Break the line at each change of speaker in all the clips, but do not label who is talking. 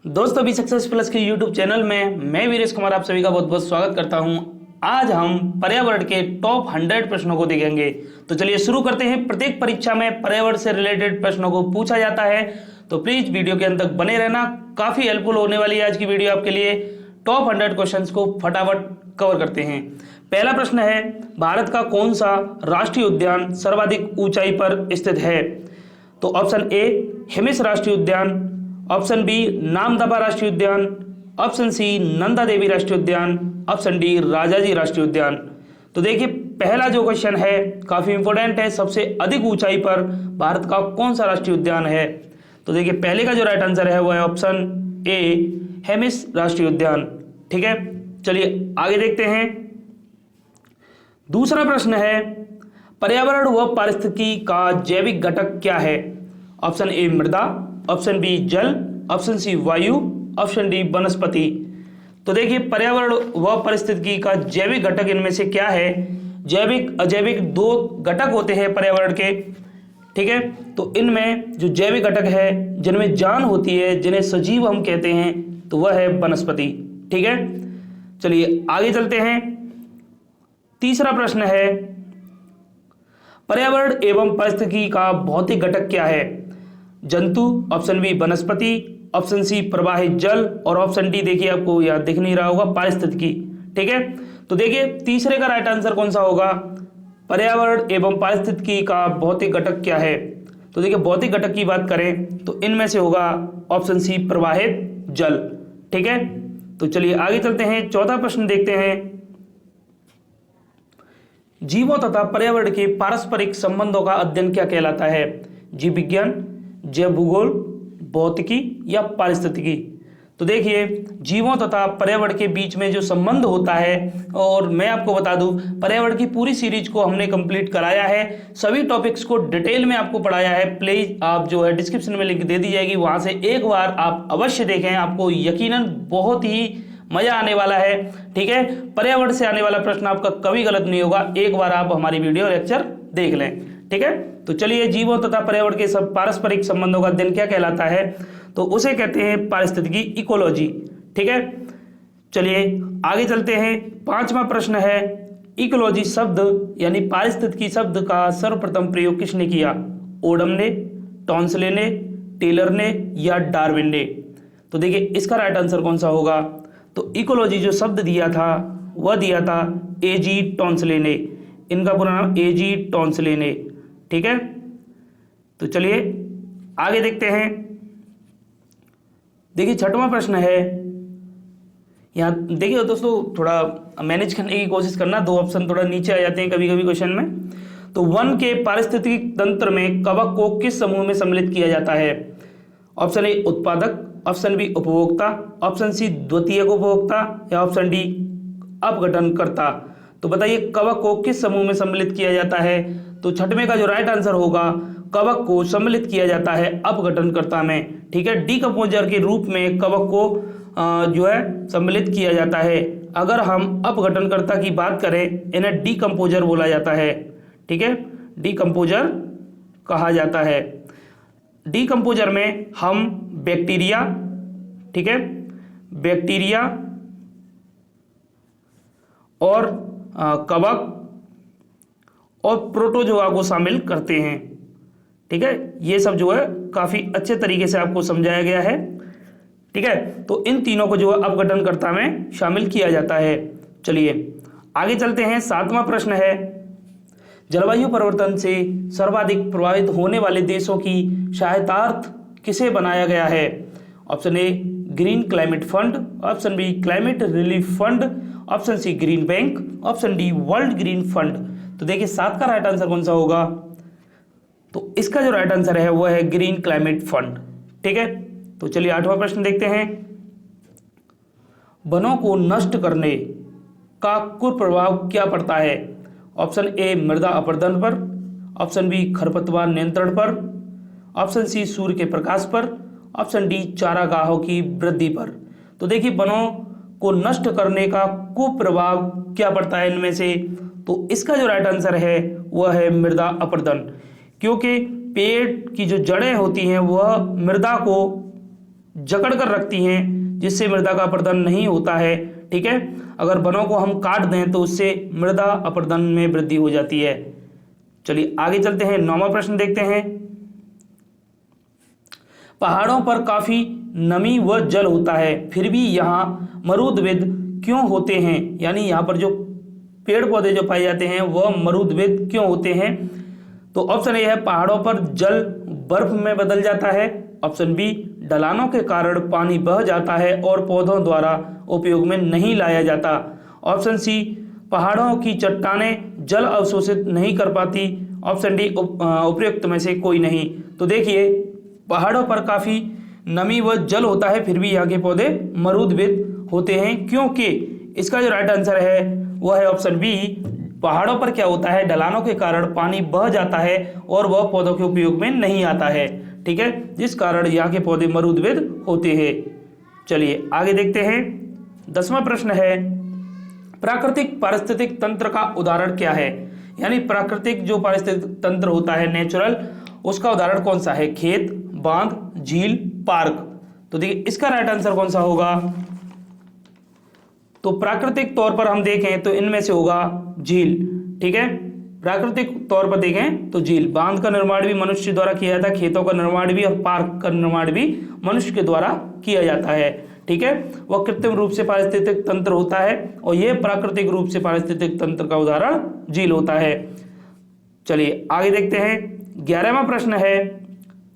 दोस्तों अभी success plus के यूट्यूब चैनल में मैं वीरेश कुमार आप सभी का बहुत बहुत स्वागत करता हूं। आज हम पर्यावरण के टॉप 100 प्रश्नों को देखेंगे। तो चलिए शुरू करते हैं। प्रत्येक परीक्षा में पर्यावरण से रिलेटेड प्रश्नों को पूछा जाता है, तो प्लीज वीडियो के अंत तक बने रहना। काफी हेल्पफुल होने वाली है आज की वीडियो आपके लिए। टॉप 100 क्वेश्चन को फटाफट कवर करते हैं। पहला प्रश्न है, भारत का कौन सा राष्ट्रीय उद्यान सर्वाधिक ऊंचाई पर स्थित है? तो ऑप्शन ए हिमिस राष्ट्रीय उद्यान, ऑप्शन बी नामदफा राष्ट्रीय उद्यान, ऑप्शन सी नंदा देवी राष्ट्रीय उद्यान, ऑप्शन डी राजाजी राष्ट्रीय उद्यान। तो देखिए पहला जो क्वेश्चन है काफी इंपॉर्टेंट है, सबसे अधिक ऊंचाई पर भारत का कौन सा राष्ट्रीय उद्यान है? तो देखिए पहले का जो राइट आंसर है वो है ऑप्शन ए हेमिस राष्ट्रीय उद्यान। ठीक है, चलिए आगे देखते हैं। दूसरा प्रश्न है, पर्यावरण व पारिस्थितिकी का जैविक घटक क्या है? ऑप्शन ए मृदा, ऑप्शन बी जल, ऑप्शन सी वायु, ऑप्शन डी वनस्पति। तो देखिए पर्यावरण व पारिस्थितिकी का जैविक घटक इनमें से क्या है? जैविक अजैविक दो घटक होते हैं पर्यावरण के। ठीक है, तो इनमें जो जैविक घटक है जिनमें जान होती है, जिन्हें सजीव हम कहते हैं, तो वह है वनस्पति। ठीक है, चलिए आगे चलते हैं। तीसरा प्रश्न है, पर्यावरण एवं पारिस्थितिकी का भौतिक घटक क्या है? जंतु, ऑप्शन बी वनस्पति, ऑप्शन सी प्रवाहित जल और ऑप्शन डी देखिए आपको यहां दिख नहीं रहा होगा पारिस्थितिकी। ठीक है, तो देखिए तीसरे का राइट आंसर कौन सा होगा? पर्यावरण एवं पारिस्थितिकी का भौतिक घटक क्या है? तो देखिए भौतिक घटक की बात करें तो इनमें से होगा ऑप्शन सी प्रवाहित जल। ठीक है, तो चलिए आगे चलते हैं। चौथा प्रश्न देखते हैं, जीवों तथा पर्यावरण के पारस्परिक संबंधों का अध्ययन क्या कहलाता है? जीव विज्ञान, जैव भूगोल, भौतिकी या पारिस्थितिकी? तो देखिए जीवों तथा पर्यावरण के बीच में जो संबंध होता है, और मैं आपको बता दूं पर्यावरण की पूरी सीरीज को हमने कंप्लीट कराया है, सभी टॉपिक्स को डिटेल में आपको पढ़ाया है। प्लीज आप जो है डिस्क्रिप्शन में लिंक दे दी जाएगी, वहां से एक बार आप अवश्य देखें, आपको यकीनन बहुत ही मजा आने वाला है। ठीक है, पर्यावरण से आने वाला प्रश्न आपका कभी गलत नहीं होगा, एक बार आप हमारी वीडियो लेक्चर देख लें। ठीक है, तो चलिए जीवों तथा पर्यावरण के सब पारस्परिक संबंधों का अध्ययन क्या कहलाता है? तो उसे कहते हैं पारिस्थितिकी, इकोलॉजी। ठीक है, चलिए आगे चलते हैं। पांचवा प्रश्न है, इकोलॉजी शब्द यानी पारिस्थितिकी शब्द का सर्वप्रथम प्रयोग किसने किया? ओडम ने, टॉन्सले ने, टेलर ने या डार्विन ने? तो देखिए इसका राइट आंसर कौन सा होगा? तो इकोलॉजी जो शब्द दिया था वह दिया था एजी टॉन्सले ने। इनका पूरा नाम एजी टॉन्सले ने। ठीक है, तो चलिए आगे देखते हैं। देखिए छठवां प्रश्न है, यहाँ देखिए दोस्तों थोड़ा मैनेज करने की कोशिश करना, दो ऑप्शन थोड़ा नीचे आ जाते हैं कभी कभी क्वेश्चन में। तो वन के पारिस्थितिक तंत्र में कवक को किस समूह में सम्मिलित किया जाता है? ऑप्शन ए उत्पादक, ऑप्शन बी उपभोक्ता, ऑप्शन सी द्वितीयक उपभोक्ता या ऑप्शन डी अपघटनकर्ता। तो बताइए कवक को किस समूह में सम्मिलित किया जाता है? तो छठवें का जो राइट आंसर होगा, कवक को सम्मिलित किया जाता है अपघटनकर्ता में। ठीक है, डीकंपोजर के रूप में कवक को जो है सम्मिलित किया जाता है। अगर हम अपघटनकर्ता की बात करें, इन्हें डीकंपोजर बोला जाता है। ठीक है, डीकंपोजर कहा जाता है। डीकंपोजर में हम बैक्टीरिया, ठीक है, बैक्टीरिया और कवक और प्रोटोजोआ को शामिल करते हैं। ठीक है, ये सब जो है काफी अच्छे तरीके से आपको समझाया गया है। ठीक है, तो इन तीनों को जो है अपघटनकर्ता में शामिल किया जाता है। चलिए आगे चलते हैं। सातवां प्रश्न है, जलवायु परिवर्तन से सर्वाधिक प्रभावित होने वाले देशों की सहायतार्थ किसे बनाया गया है? Option A green climate fund, option B climate relief fund, option C green bank, option D world green fund. तो देखिए सात का राइट आंसर कौन सा होगा? तो इसका जो राइट आंसर है वह है ग्रीन क्लाइमेट फंड। ठीक है, तो चलिए आठवां प्रश्न देखते हैं, वनों को नष्ट करने का कुप्रभाव क्या पड़ता है? ऑप्शन ए मृदा अपरदन पर, ऑप्शन बी खरपतवार नियंत्रण पर, ऑप्शन सी सूर्य के प्रकाश पर, ऑप्शन डी चारागाहों की वृद्धि पर। तो देखिए वनों को नष्ट करने का कुप्रभाव क्या पड़ता है इनमें से? तो इसका जो राइट आंसर है वह है मृदा अपरदन, क्योंकि पेड़ की जो जड़ें होती हैं वह मृदा को जकड़ कर रखती हैं, जिससे मृदा का अपरदन नहीं होता है। ठीक है, अगर वनों को हम काट दें तो उससे मृदा अपरदन में वृद्धि हो जाती है। चलिए आगे चलते हैं, 9वां प्रश्न देखते हैं। पहाड़ों पर काफी नमी व जल होता है, फिर भी यहाँ मरुद्भिद क्यों होते हैं? यानी यहाँ पर जो पेड़ पौधे जो पाए जाते हैं वह मरुद्भिद क्यों होते हैं? तो ऑप्शन ए है पहाड़ों पर जल बर्फ में बदल जाता है। ऑप्शन बी ढलानों के कारण पानी बह जाता है और पौधों द्वारा उपयोग में नहीं लाया जाता। ऑप्शन सी पहाड़ों की चट्टानें जल अवशोषित नहीं कर पाती। ऑप्शन डी उपयुक्त में से कोई नहीं। तो देखिए, पहाड़ों पर काफी नमी व जल होता है, फिर भी यहाँ के पौधे मरुद्भिद होते हैं, क्योंकि इसका जो राइट आंसर है वह है ऑप्शन बी। पहाड़ों पर क्या होता है, ढलानों के कारण पानी बह जाता है और वह पौधों के उपयोग में नहीं आता है। ठीक है, जिस कारण यहाँ के पौधे मरुद्भिद होते हैं। चलिए आगे देखते हैं, 10वां प्रश्न है प्राकृतिक पारिस्थितिक तंत्र का उदाहरण क्या है? यानी प्राकृतिक जो पारिस्थितिक तंत्र होता है नेचुरल, उसका उदाहरण कौन सा है? खेत, बांध, झील, पार्क। तो देखिए इसका राइट आंसर कौन सा होगा? तो प्राकृतिक तौर पर हम देखें तो इनमें से होगा झील। ठीक है, प्राकृतिक तौर पर देखें तो झील। बांध का निर्माण भी मनुष्य द्वारा किया जाता है, खेतों का निर्माण भी और पार्क का निर्माण भी मनुष्य के द्वारा किया जाता है। ठीक है, वह कृत्रिम रूप से पारिस्थितिक तंत्र होता है और यह प्राकृतिक रूप से पारिस्थितिक तंत्र का उदाहरण झील होता है। चलिए आगे देखते हैं, 11वां प्रश्न है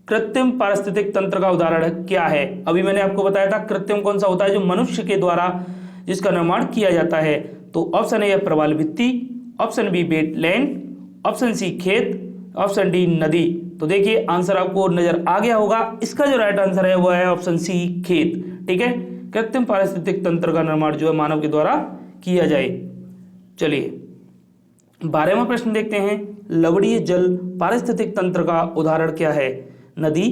कृत्रिम पारिस्थितिक तंत्र का उदाहरण क्या है? अभी मैंने आपको बताया था कृत्रिम कौन सा होता है, जो मनुष्य के द्वारा जिसका निर्माण किया जाता है। तो ऑप्शन ए है प्रवाल भित्ति, option B wetland, option C खेत, ऑप्शन डी नदी। तो देखिए आंसर आपको नजर आ गया होगा, इसका जो राइट आंसर है वह है ऑप्शन सी खेत। ठीक है, कृत्रिम पारिस्थितिक तंत्र का निर्माण जो है मानव के द्वारा किया जाए। चलिए 12वां प्रश्न देखते हैं, लवणीय जल पारिस्थितिक तंत्र का उदाहरण क्या है? नदी,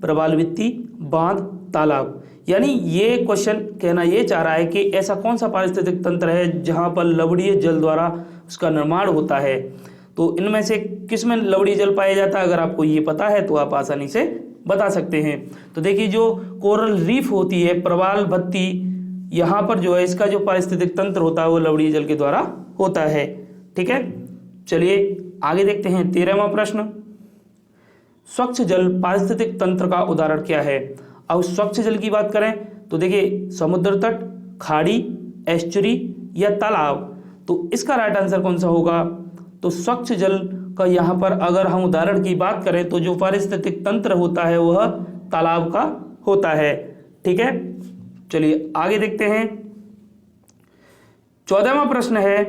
प्रवाल भित्ति, बांध, तालाब। यानी ये क्वेश्चन कहना ये चाह रहा है कि ऐसा कौन सा पारिस्थितिक तंत्र है जहां पर लवणीय जल द्वारा उसका निर्माण होता है। तो इनमें से किस में लवणीय जल पाया जाता है? अगर आपको ये पता है तो आप आसानी से बता सकते हैं। तो देखिए जो कोरल रीफ होती है, प्रवाल भित्ति, यहाँ पर जो है इसका जो पारिस्थितिक तंत्र होता है वो लवणीय जल के द्वारा होता है। ठीक है, चलिए आगे देखते हैं, 13वां प्रश्न, स्वच्छ जल पारिस्थितिक तंत्र का उदाहरण क्या है? अब स्वच्छ जल की बात करें तो देखिए समुद्र तट, खाड़ी, एस्चुरी या तालाब। तो इसका राइट आंसर कौन सा होगा? तो स्वच्छ जल का यहाँ पर अगर हम उदाहरण की बात करें तो जो पारिस्थितिक तंत्र होता है वह तालाब का होता है। ठीक है, चलिए आगे देखते हैं, 14वां प्रश्न है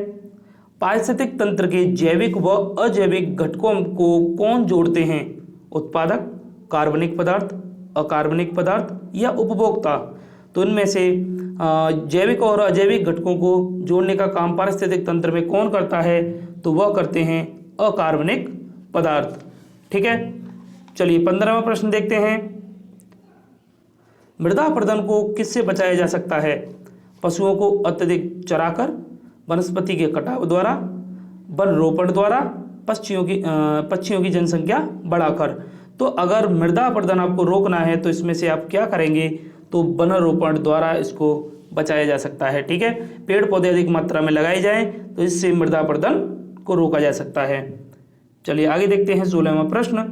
पारिस्थितिक तंत्र के जैविक व अजैविक घटकों को कौन जोड़ते हैं? उत्पादक, कार्बनिक पदार्थ, अकार्बनिक पदार्थ या उपभोक्ता। तो इनमें से जैविक और अजैविक घटकों को जोड़ने का काम पारिस्थितिक तंत्र में कौन करता है? तो वह करते हैं अकार्बनिक पदार्थ। ठीक है, चलिए 15वां प्रश्न देखते हैं, मृदा अपरदन को किससे बचाया जा सकता है? पशुओं को अत्यधिक चराकर, वनस्पति के कटाव द्वारा, वन रोपण द्वारा, पक्षियों की जनसंख्या बढ़ाकर। तो अगर मृदा अपरदन आपको रोकना है तो इसमें से आप क्या करेंगे? तो वन रोपण द्वारा इसको बचाया जा सकता है। ठीक है, पेड़ पौधे अधिक मात्रा में लगाए जाएं तो इससे मृदा अपरदन को रोका जा सकता है। चलिए आगे देखते हैं, 16वां प्रश्न,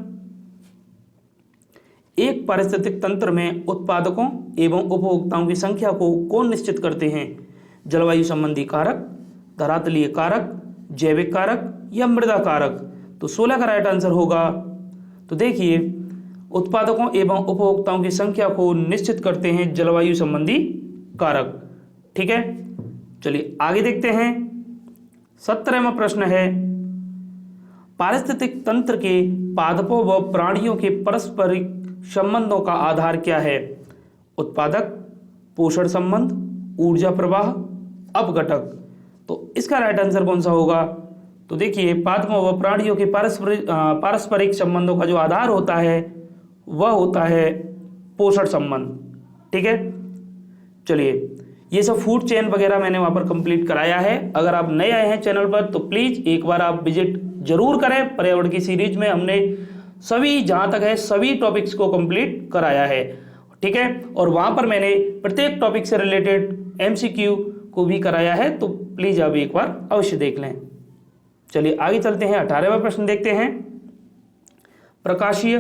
एक पारिस्थितिक तंत्र में उत्पादकों एवं उपभोक्ताओं की संख्या को कौन निश्चित करते हैं? जलवायु संबंधी कारक, धरातलीय कारक, जैविक कारक या मृदा कारक। तो 16 का राइट आंसर होगा, तो देखिए उत्पादकों एवं उपभोक्ताओं की संख्या को निश्चित करते हैं जलवायु संबंधी कारक। ठीक है, चलिए आगे देखते हैं, 17वां प्रश्न है पारिस्थितिक तंत्र के पादपों व प्राणियों के पारस्परिक संबंधों का आधार क्या है? उत्पादक, पोषण संबंध, ऊर्जा प्रवाह, अपघटक। तो इसका राइट आंसर कौन सा होगा? तो देखिए पादपों व प्राणियों के पारस्परिक संबंधों का जो आधार होता है वह होता है पोषण संबंध। ठीक है, चलिए ये सब फूड चेन वगैरह मैंने वहाँ पर कंप्लीट कराया है। अगर आप नए आए हैं चैनल पर तो प्लीज़ एक बार आप विजिट जरूर करें। पर्यावरण की सीरीज में हमने सभी जहाँ तक है सभी टॉपिक्स को कंप्लीट कराया है। ठीक है। और वहां पर मैंने प्रत्येक टॉपिक से रिलेटेड एमसीक्यू को भी कराया है, तो प्लीज आप एक बार अवश्य देख लें। चलिए आगे चलते हैं, 18वां प्रश्न देखते हैं। प्रकाशीय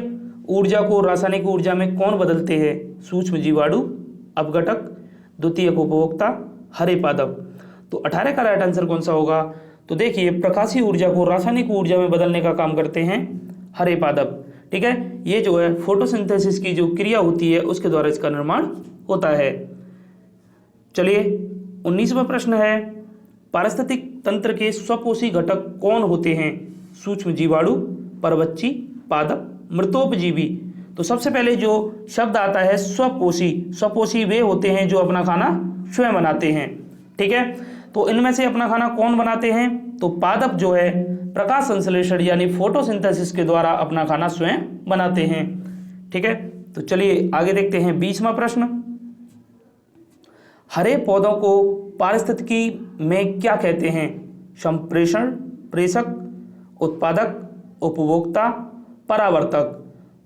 ऊर्जा को रासायनिक ऊर्जा में कौन बदलते हैं? सूक्ष्म जीवाणु, अपघटक, द्वितीयक उपभोक्ता, हरे पादप। तो 18 का राइट आंसर कौन सा होगा? तो देखिए, प्रकाशीय ऊर्जा को रासायनिक ऊर्जा में बदलने का काम करते हैं हरे पादप। ठीक है, ये जो है फोटोसिंथेसिस की जो क्रिया होती है उसके द्वारा इसका निर्माण होता है। चलिए 19वां प्रश्न है, पारिस्थितिक तंत्र के स्वपोषी घटक कौन होते हैं? सूक्ष्म जीवाणु, परवच्ची, पादप, मृतोपजीवी। तो सबसे पहले जो शब्द आता है स्वपोषी, स्वपोषी वे होते हैं जो अपना खाना स्वयं बनाते हैं। ठीक है, तो इनमें से अपना खाना कौन बनाते हैं? तो पादप जो है प्रकाश संश्लेषण यानी फोटोसिंथेसिस के द्वारा अपना खाना स्वयं बनाते हैं। ठीक है, तो चलिए आगे देखते हैं 20वां प्रश्न। हरे पौधों को पारिस्थितिकी में क्या कहते हैं? संप्रेषण, प्रेषक, उत्पादक, उपभोक्ता, परावर्तक।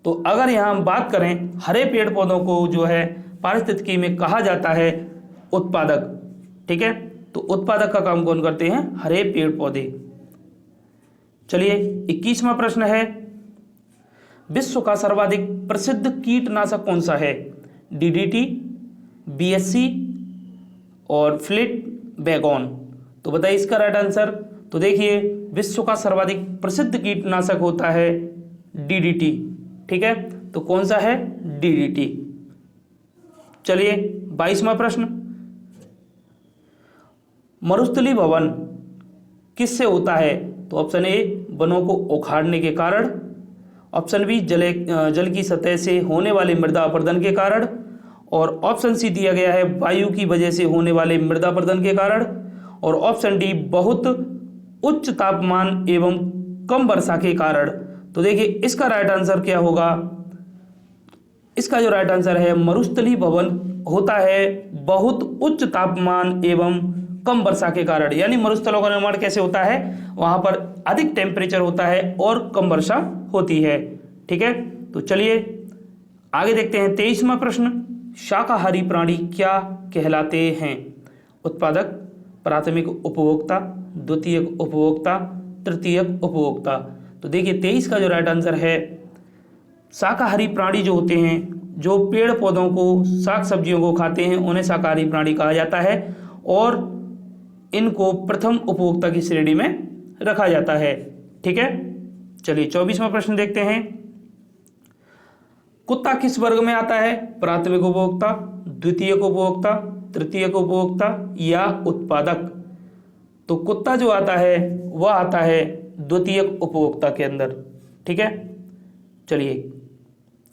तो अगर यहाँ हम बात करें, हरे पेड़ पौधों को जो है पारिस्थितिकी में कहा जाता है उत्पादक। ठीक है, तो उत्पादक का काम कौन करते हैं? हरे पेड़ पौधे। चलिए 21वां प्रश्न है, विश्व का सर्वाधिक प्रसिद्ध कीटनाशक कौन सा है? डीडीटी, बीएससी और फ्लिट बैगोन। तो बताइए इसका राइट आंसर। तो देखिए, विश्व का सर्वाधिक प्रसिद्ध कीटनाशक होता है डीडीटी। ठीक है, तो कौन सा है? डीडीटी। चलिए 22वां प्रश्न, मरुस्थली भवन किससे होता है? तो ऑप्शन ए वनों को उखाड़ने के कारण, ऑप्शन बी जल की सतह से होने वाले मृदा अपरदन के कारण, और ऑप्शन सी दिया गया है वायु की वजह से होने वाले मृदा अपरदन के कारण, और ऑप्शन डी बहुत उच्च तापमान एवं कम वर्षा के कारण। तो देखिए इसका राइट आंसर क्या होगा? इसका जो राइट आंसर है, मरुस्थली भवन होता है बहुत उच्च तापमान एवं कम वर्षा के कारण। यानी मरुस्थलों का निर्माण कैसे होता है? वहां पर अधिक टेम्परेचर होता है और कम वर्षा होती है। ठीक है, तो चलिए आगे देखते हैं 23वां प्रश्न, शाकाहारी प्राणी क्या कहलाते हैं? उत्पादक, प्राथमिक उपभोक्ता, द्वितीयक उपभोक्ता, तृतीयक उपभोक्ता। तो देखिए 23 का जो राइट आंसर है, शाकाहारी प्राणी जो होते हैं, जो पेड़ पौधों को, साग सब्जियों को खाते हैं, उन्हें शाकाहारी प्राणी कहा जाता है और इनको प्रथम उपभोक्ता की श्रेणी में रखा जाता है। ठीक है, चलिए 24वां प्रश्न देखते हैं। कुत्ता किस वर्ग में आता है? प्राथमिक उपभोक्ता, द्वितीयक उपभोक्ता, तृतीयक उपभोक्ता या उत्पादक। तो कुत्ता जो आता है वह आता है द्वितीयक उपभोक्ता के अंदर। ठीक है, चलिए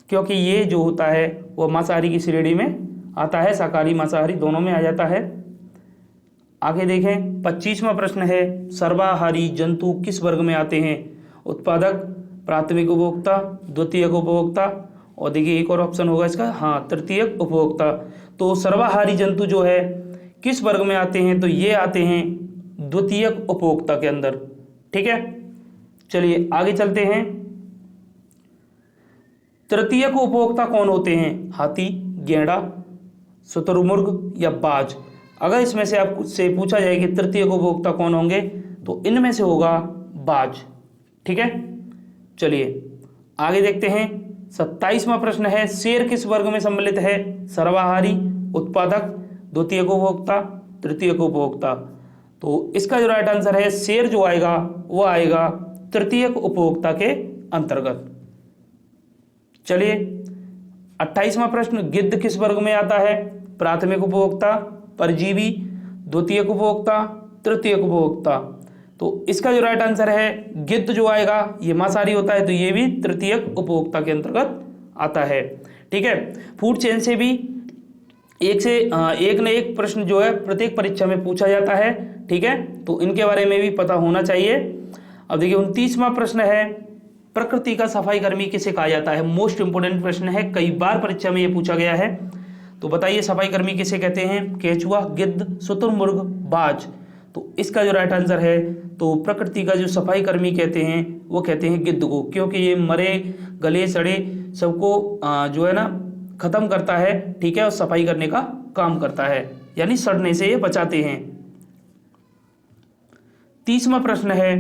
क्योंकि ये जो होता है वह मांसाहारी की श्रेणी में आता है, शाकाहारी मांसाहारी दोनों में आ जाता है। आगे देखें 25वां प्रश्न है, सर्वाहारी जंतु किस वर्ग में आते हैं? उत्पादक, प्राथमिक उपभोक्ता, द्वितीयक उपभोक्ता, और देखिए एक और ऑप्शन होगा इसका, हाँ, तृतीयक उपभोक्ता। तो सर्वाहारी जंतु जो है किस वर्ग में आते हैं? तो ये आते हैं द्वितीयक उपभोक्ता के अंदर। ठीक है, चलिए आगे चलते हैं। तृतीयक उपभोक्ता कौन होते हैं? हाथी, गैंडा, शुतुरमुर्ग या बाज। अगर इसमें से आपसे पूछा जाए कि तृतीयक उपभोक्ता कौन होंगे, तो इनमें से होगा बाज। ठीक है, चलिए आगे देखते हैं। 27वां प्रश्न है, शेर किस वर्ग में सम्मिलित है? सर्वाहारी, उत्पादक, द्वितीयक उपभोक्ता, तृतीयक उपभोक्ता। तो इसका जो राइट आंसर है, शेर जो आएगा वो आएगा तृतीयक उपभोक्ता के अंतर्गत। चलिए 28वां प्रश्न, गिद्ध किस वर्ग में आता है? प्राथमिक उपभोक्ता, परजीवी, द्वितीयक उपभोक्ता, तृतीयक उपभोक्ता। तो इसका जो राइट आंसर है, गिद्ध जो आएगा ये मांसाहारी होता है, तो ये भी तृतीयक उपभोक्ता के अंतर्गत आता है। ठीक है, फूड चेन से भी एक न एक प्रश्न जो है प्रत्येक परीक्षा में पूछा जाता है। ठीक है, तो इनके बारे में भी पता होना चाहिए। अब देखिए 29वां प्रश्न है, प्रकृति का सफाई कर्मी किसे कहा जाता है? मोस्ट इंपोर्टेंट प्रश्न है, कई बार परीक्षा में ये पूछा गया है। तो बताइए सफाई कर्मी किसे कहते हैं? केचुआ, गिद्ध, शुतुरमुर्ग, बाज। तो इसका जो राइट आंसर है, तो प्रकृति का जो सफाई कर्मी कहते हैं वो कहते हैं गिद्ध को, क्योंकि ये मरे गले सड़े सबको जो है ना खत्म करता है, ठीक है, और सफाई करने का काम करता है, यानी सड़ने से ये बचाते हैं। 30वां प्रश्न है,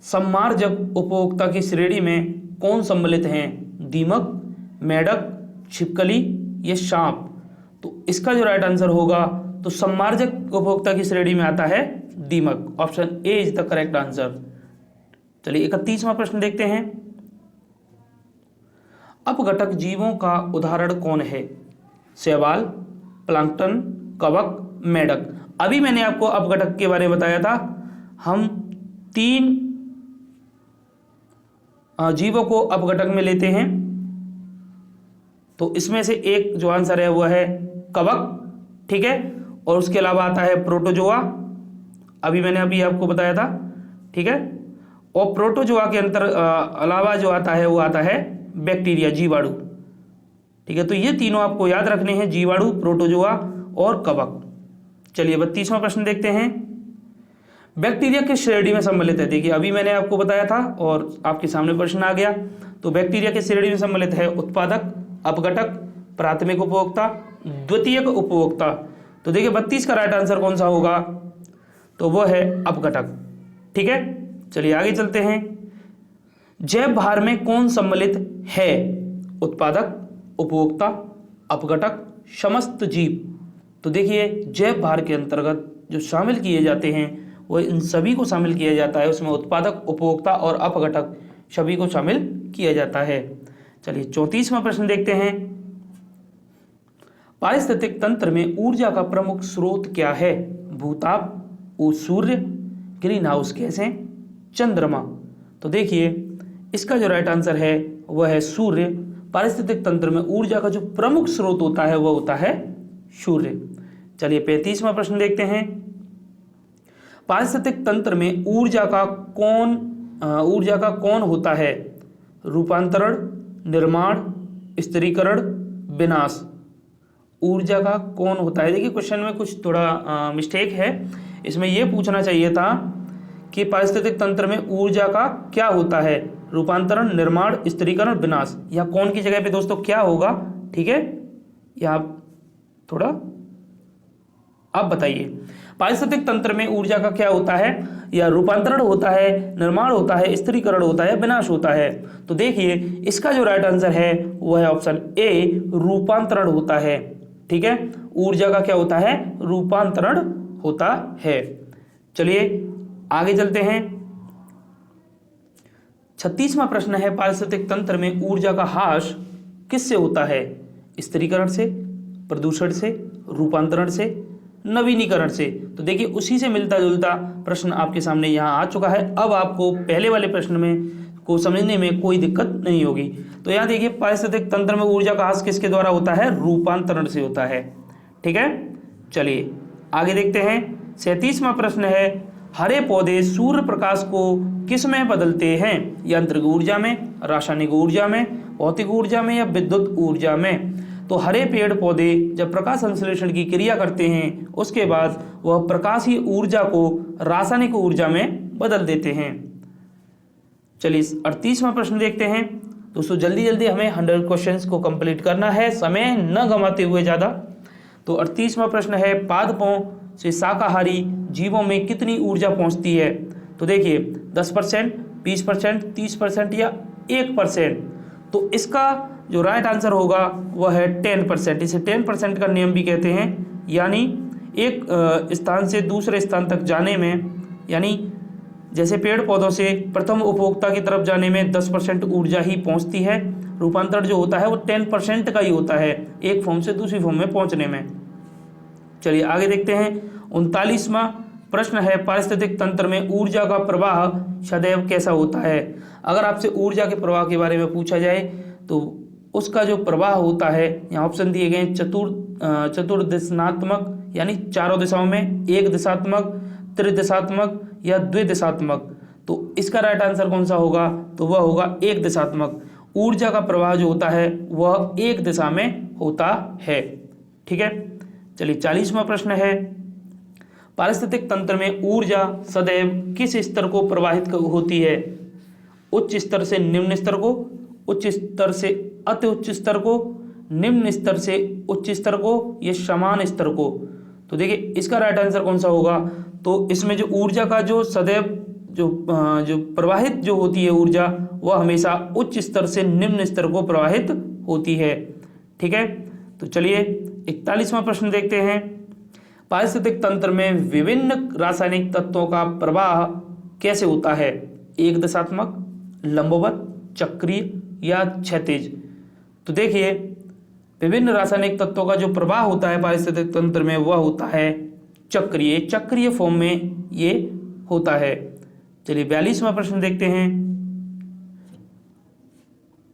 सम्मार्जक उपभोक्ता की श्रेणी में कौन सम्मिलित हैं? दीमक, मेढक, छिपकली या सांप? तो इसका जो राइट आंसर होगा तो सम्मार्जक उपभोक्ता की श्रेणी में आता है दीमक। Option A is the correct answer. चलिए 31वां प्रश्न देखते हैं। अपघटक जीवों का उदाहरण कौन है? शैवाल, प्लांक्टन, कवक, मेढक। अभी मैंने आपको अपघटक के बारे में बताया था। हम 3 जीवों को अपघटक में लेते हैं, तो इसमें से एक जो आंसर है वह है कवक, ठीक है, और उसके अलावा आता है प्रोटोजोआ, अभी मैंने अभी आपको बताया था, ठीक है, और प्रोटोजोआ के अंतर अलावा जो आता है वो आता है बैक्टीरिया, जीवाणु, ठीक है। तो ये तीनों आपको याद रखने हैं, जीवाणु, प्रोटोजोआ और कवक। चलिए 32वां प्रश्न देखते हैं। बैक्टीरिया किस श्रेणी में सम्मिलित है? देखिए अभी मैंने आपको बताया था और आपके सामने प्रश्न आ गया। तो बैक्टीरिया किस श्रेणी में सम्मिलित है? उत्पादक, अपघटक, प्राथमिक उपभोक्ता, द्वितीयक उपभोक्ता। तो देखिए 32 का राइट आंसर कौन सा होगा? तो वो है अपघटक, ठीक है। चलिए आगे चलते हैं। जैव भार में कौन सम्मिलित है? उत्पादक, उपभोक्ता, अपघटक, समस्त जीव। तो देखिए जैव भार के अंतर्गत जो शामिल किए जाते हैं वो इन सभी को शामिल किया जाता है, उसमें उत्पादक, उपभोक्ता और अपघटक सभी को शामिल किया जाता है। चलिए 34वां प्रश्न देखते हैं। पारिस्थितिक तंत्र में ऊर्जा का प्रमुख स्रोत क्या है? भूताप, सूर्य, ग्रीन हाउस गैसें, चंद्रमा। तो देखिए इसका जो राइट आंसर है वह है सूर्य। पारिस्थितिक तंत्र में ऊर्जा का जो प्रमुख स्रोत होता है वह होता है सूर्य। चलिए 35वां प्रश्न देखते हैं। पारिस्थितिक तंत्र में ऊर्जा का कौन होता है? रूपांतरण, निर्माण, स्थिरीकरण, विनाश। ऊर्जा का कौन होता है? देखिए क्वेश्चन में कुछ थोड़ा मिस्टेक है, इसमें यह पूछना चाहिए था कि पारिस्थितिक तंत्र में ऊर्जा का क्या होता है? रूपांतरण, निर्माण, स्थिरीकरण, विनाश। या कौन की जगह पे दोस्तों क्या होगा, ठीक है, या आप थोड़ा आप बताइए। पारिस्थितिक तंत्र में ऊर्जा का क्या होता है? या रूपांतरण होता है, निर्माण होता है, स्थिरीकरण होता है, विनाश होता है? तो देखिए इसका जो राइट आंसर है वो है ऑप्शन ए, रूपांतरण होता है, ठीक है। ऊर्जा का क्या होता है? रूपांतरण होता है। चलिए आगे चलते हैं। 36वां प्रश्न है, पारिस्थितिक तंत्र में ऊर्जा का ह्रास किससे होता है? स्थिरीकरण से, प्रदूषण से, रूपांतरण से, नवीनीकरण से। तो देखिए उसी से मिलता जुलता प्रश्न आपके सामने यहाँ आ चुका है। अब आपको पहले वाले प्रश्न में को समझने में कोई दिक्कत नहीं होगी। तो यहाँ देखिए पारिस्थितिक तंत्र में ऊर्जा का ह्रास किसके द्वारा होता है? रूपांतरण से होता है, ठीक है। चलिए आगे देखते हैं। 37वां प्रश्न है, हरे पौधे सूर्य प्रकाश को किस में बदलते हैं? यांत्रिक ऊर्जा में, रासायनिक ऊर्जा में, भौतिक ऊर्जा में या विद्युत ऊर्जा में? तो हरे पेड़ पौधे जब प्रकाश संश्लेषण की क्रिया करते हैं उसके बाद वह प्रकाशीय ऊर्जा को रासायनिक ऊर्जा में बदल देते हैं। चलिए 38वां प्रश्न देखते हैं। दोस्तों जल्दी जल्दी हमें 100 क्वेश्चंस को कंप्लीट करना है, समय न गंवाते हुए ज़्यादा। तो 38वां प्रश्न है, पादपों से शाकाहारी जीवों में कितनी ऊर्जा पहुंचती है? तो देखिए 10%, 20%, 30% या 1%। तो इसका जो राइट आंसर होगा वह है 10%। इसे 10% का नियम भी कहते हैं, यानी एक स्थान से दूसरे स्थान तक जाने में, यानी जैसे पेड़ पौधों से प्रथम उपभोक्ता की तरफ जाने में 10% ऊर्जा ही पहुंचती है। रूपांतरण जो होता है वो 10% का ही होता है, एक फॉर्म से दूसरी फॉर्म में पहुंचने में। चलिए आगे देखते हैं। 39वां प्रश्न है, पारिस्थितिक तंत्र में ऊर्जा का प्रवाह सदैव कैसा होता है? अगर आपसे ऊर्जा के प्रवाह के बारे में पूछा जाए तो उसका जो प्रवाह होता है, यहाँ ऑप्शन दिए गए चतुर्दिशात्मक यानी चारों दिशाओं में, एक दिशात्मक, त्रिदिशात्मक या द्विदिशात्मक। तो इसका राइट आंसर कौन सा होगा? तो वह होगा एक दिशात्मक। ऊर्जा का प्रवाह जो होता है वह एक दिशा में होता है, ठीक है। चलिए 40वां प्रश्न है, पारिस्थितिक तंत्र में ऊर्जा सदैव किस स्तर को प्रवाहित होती है? उच्च स्तर से निम्न स्तर को, उच्च स्तर से अति उच्च स्तर को, निम्न स्तर से उच्च स्तर को, या समान स्तर को? तो देखिए इसका राइट आंसर कौन सा होगा? तो इसमें जो ऊर्जा का जो सदैव जो प्रवाहित जो होती है ऊर्जा, वह हमेशा उच्च स्तर से निम्न स्तर को प्रवाहित होती है। ठीक है, तो चलिए 41वां प्रश्न देखते हैं। पारिस्थितिक तंत्र में विभिन्न रासायनिक तत्वों का प्रवाह कैसे होता है? एक दिशात्मक, लंबवत, चक्रीय या क्षैतिज? तो देखिए विभिन्न रासायनिक तत्वों का जो प्रवाह होता है पारिस्थितिक तंत्र में वह होता है चक्रीय, चक्रीय फॉर्म में ये होता है। चलिए 42वां प्रश्न देखते हैं।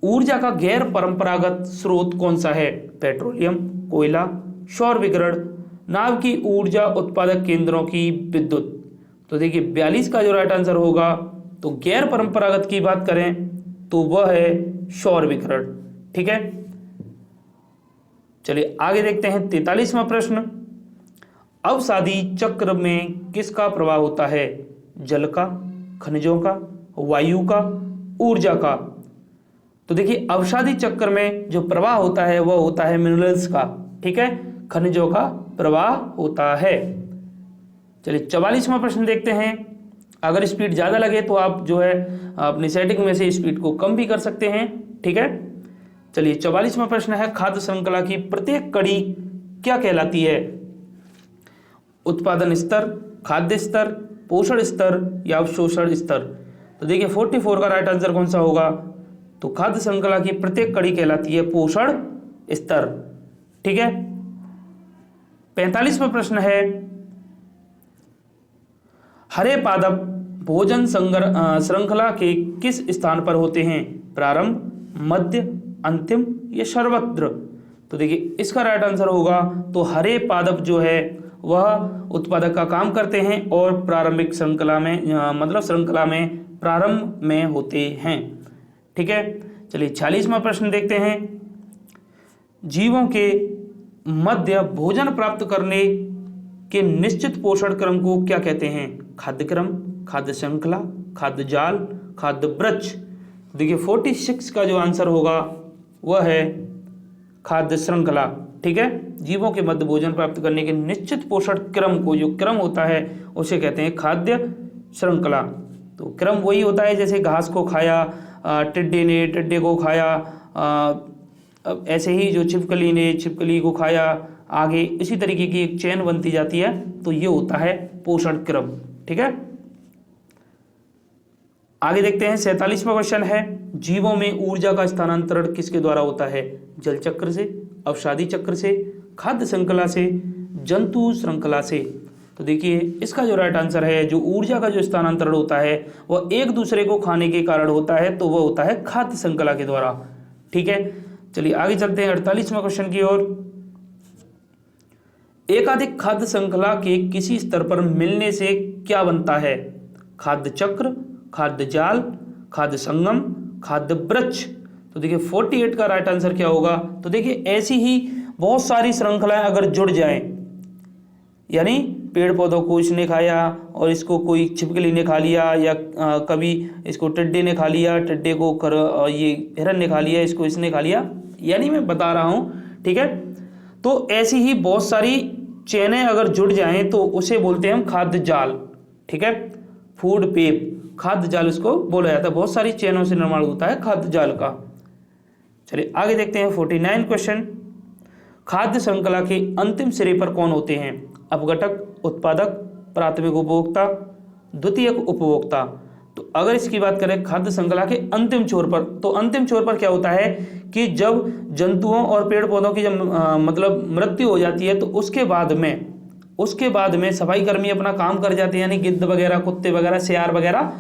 ऊर्जा का गैर परंपरागत स्रोत कौन सा है? पेट्रोलियम, कोयला, सौर विकिरण, नाव की ऊर्जा उत्पादक केंद्रों की विद्युत? तो देखिए 42 का जो राइट आंसर होगा, तो गैर परंपरागत की बात करें तो वह है सौर विकिरण। ठीक है, चलिए आगे देखते हैं 43वां प्रश्न। अवसादी चक्र में किसका प्रवाह होता है? जल का, खनिजों का, वायु का, ऊर्जा का? तो देखिए अवसादी चक्र में जो प्रवाह होता है वह होता है मिनरल्स का। ठीक है, खनिजों का प्रवाह होता है। चलिए 44वां प्रश्न देखते हैं। अगर स्पीड ज़्यादा लगे तो आप जो है अपनी सेटिंग में से स्पीड को कम भी कर सकते हैं। ठीक है, चलिए 44वां प्रश्न है। खाद्य श्रृंखला की प्रत्येक कड़ी क्या कहलाती है? उत्पादन स्तर, खाद्य स्तर, पोषण स्तर या अवशोषण स्तर? तो देखिए 44 का राइट आंसर कौन सा होगा? तो खाद्य श्रृंखला की प्रत्येक कड़ी कहलाती है पोषण स्तर। ठीक है, 45वां प्रश्न है। हरे पादप भोजन श्रृंखला के किस स्थान पर होते हैं? प्रारंभ, मध्य, अंतिम या सर्वत्र? तो देखिए इसका राइट आंसर होगा, तो हरे पादप जो है वह उत्पादक का काम करते हैं और प्रारंभिक श्रृंखला में मतलब श्रृंखला में प्रारंभ में होते हैं। ठीक है, चलिए 46वां प्रश्न देखते हैं। जीवों के मध्य भोजन प्राप्त करने के निश्चित पोषण क्रम को क्या कहते हैं? खाद्य क्रम, खाद्य श्रृंखला, खाद्य जाल, खाद्य वृक्ष? देखिए 46 का जो आंसर होगा वह है खाद्य श्रृंखला। ठीक है, जीवों के मध्य भोजन प्राप्त करने के निश्चित पोषण क्रम को, जो क्रम होता है उसे कहते हैं खाद्य श्रृंखला। तो क्रम वही होता है जैसे घास को खाया टिड्डे ने टिड्डे को खाया, ऐसे ही जो छिपकली ने छिपकली को खाया, आगे इसी तरीके की एक चेन बनती जाती है, तो ये होता है पोषण क्रम। ठीक है, आगे देखते हैं 47वां क्वेश्चन है। जीवों में ऊर्जा का स्थानांतरण किसके द्वारा होता है? जल चक्र से, अवसादी चक्र से, खाद्य श्रृंखला से, जंतु श्रृंखला से? तो देखिए इसका जो राइट आंसर है, जो ऊर्जा का जो स्थानांतरण होता है वह एक दूसरे को खाने के कारण होता है, तो वह होता है खाद्य श्रृंखला के द्वारा। ठीक है, चलिए आगे चलते हैं 48वां क्वेश्चन की ओर। एकाधिक खाद्य श्रृंखला के किसी स्तर पर मिलने से क्या बनता है? खाद्य चक्र, खाद्य जाल, खाद्य संगम, खाद्य वृक्ष? तो देखिए 48 का राइट आंसर क्या होगा? तो देखिए ऐसी ही बहुत सारी श्रृंखलाएं अगर जुड़ जाएं, यानी पेड़ पौधों को इसने खाया और इसको कोई छिपकली ने खा लिया, या कभी इसको टिड्डे ने खा लिया, टिड्डे को ये हिरन ने खा लिया, इसको इसने खा लिया, यानी मैं बता रहा हूँ। ठीक है, तो ऐसी ही बहुत सारी चेनें अगर जुड़ जाएं तो उसे बोलते हैं हम खाद्य जाल। ठीक है, फूड वेब, खाद्य जाल उसको बोला जाता है। बहुत सारी चेनों से निर्माण होता है खाद्य जाल का। चलिए आगे देखते हैं 49 क्वेश्चन। खाद्य श्रृंखला के अंतिम सिरे पर कौन होते हैं? अपघटक, उत्पादक, प्राथमिक उपभोक्ता, द्वितीयक उपभोक्ता? तो अगर इसकी बात करें खाद्य श्रृंखला के अंतिम छोर पर, तो अंतिम छोर पर क्या होता है कि जब जंतुओं और पेड़ पौधों की जब मतलब मृत्यु हो जाती है, तो उसके बाद में सफाई कर्मी अपना काम कर जाते हैं, यानी गिद्ध वगैरह, कुत्ते वगैरह, सियार वगैरह।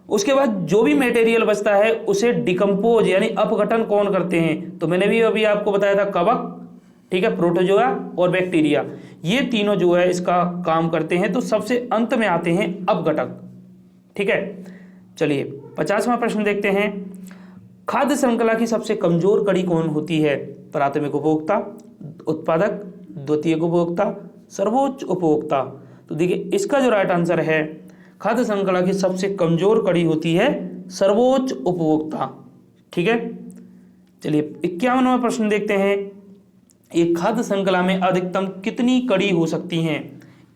उसके बाद जो भी मटेरियल बचता है उसे डिकम्पोज यानी अपघटन कौन करते हैं? तो मैंने भी अभी आपको बताया था, कवक, ठीक है, प्रोटोजोआ और बैक्टीरिया, ये तीनों जो है इसका काम करते हैं। तो सबसे अंत में आते हैं अपघटक। ठीक है, चलिए 50वां प्रश्न देखते हैं। खाद्य श्रृंखला की सबसे कमजोर कड़ी कौन होती है? प्राथमिक उपभोक्ता, उत्पादक, द्वितीयक उपभोक्ता, सर्वोच्च उपभोक्ता? तो देखिए इसका जो राइट आंसर है, खाद्य श्रृंखला की सबसे कमजोर कड़ी होती है सर्वोच्च उपभोक्ता। ठीक है, चलिए 51वां प्रश्न देखते हैं। एक खाद्य श्रृंखला में अधिकतम कितनी कड़ी हो सकती हैं?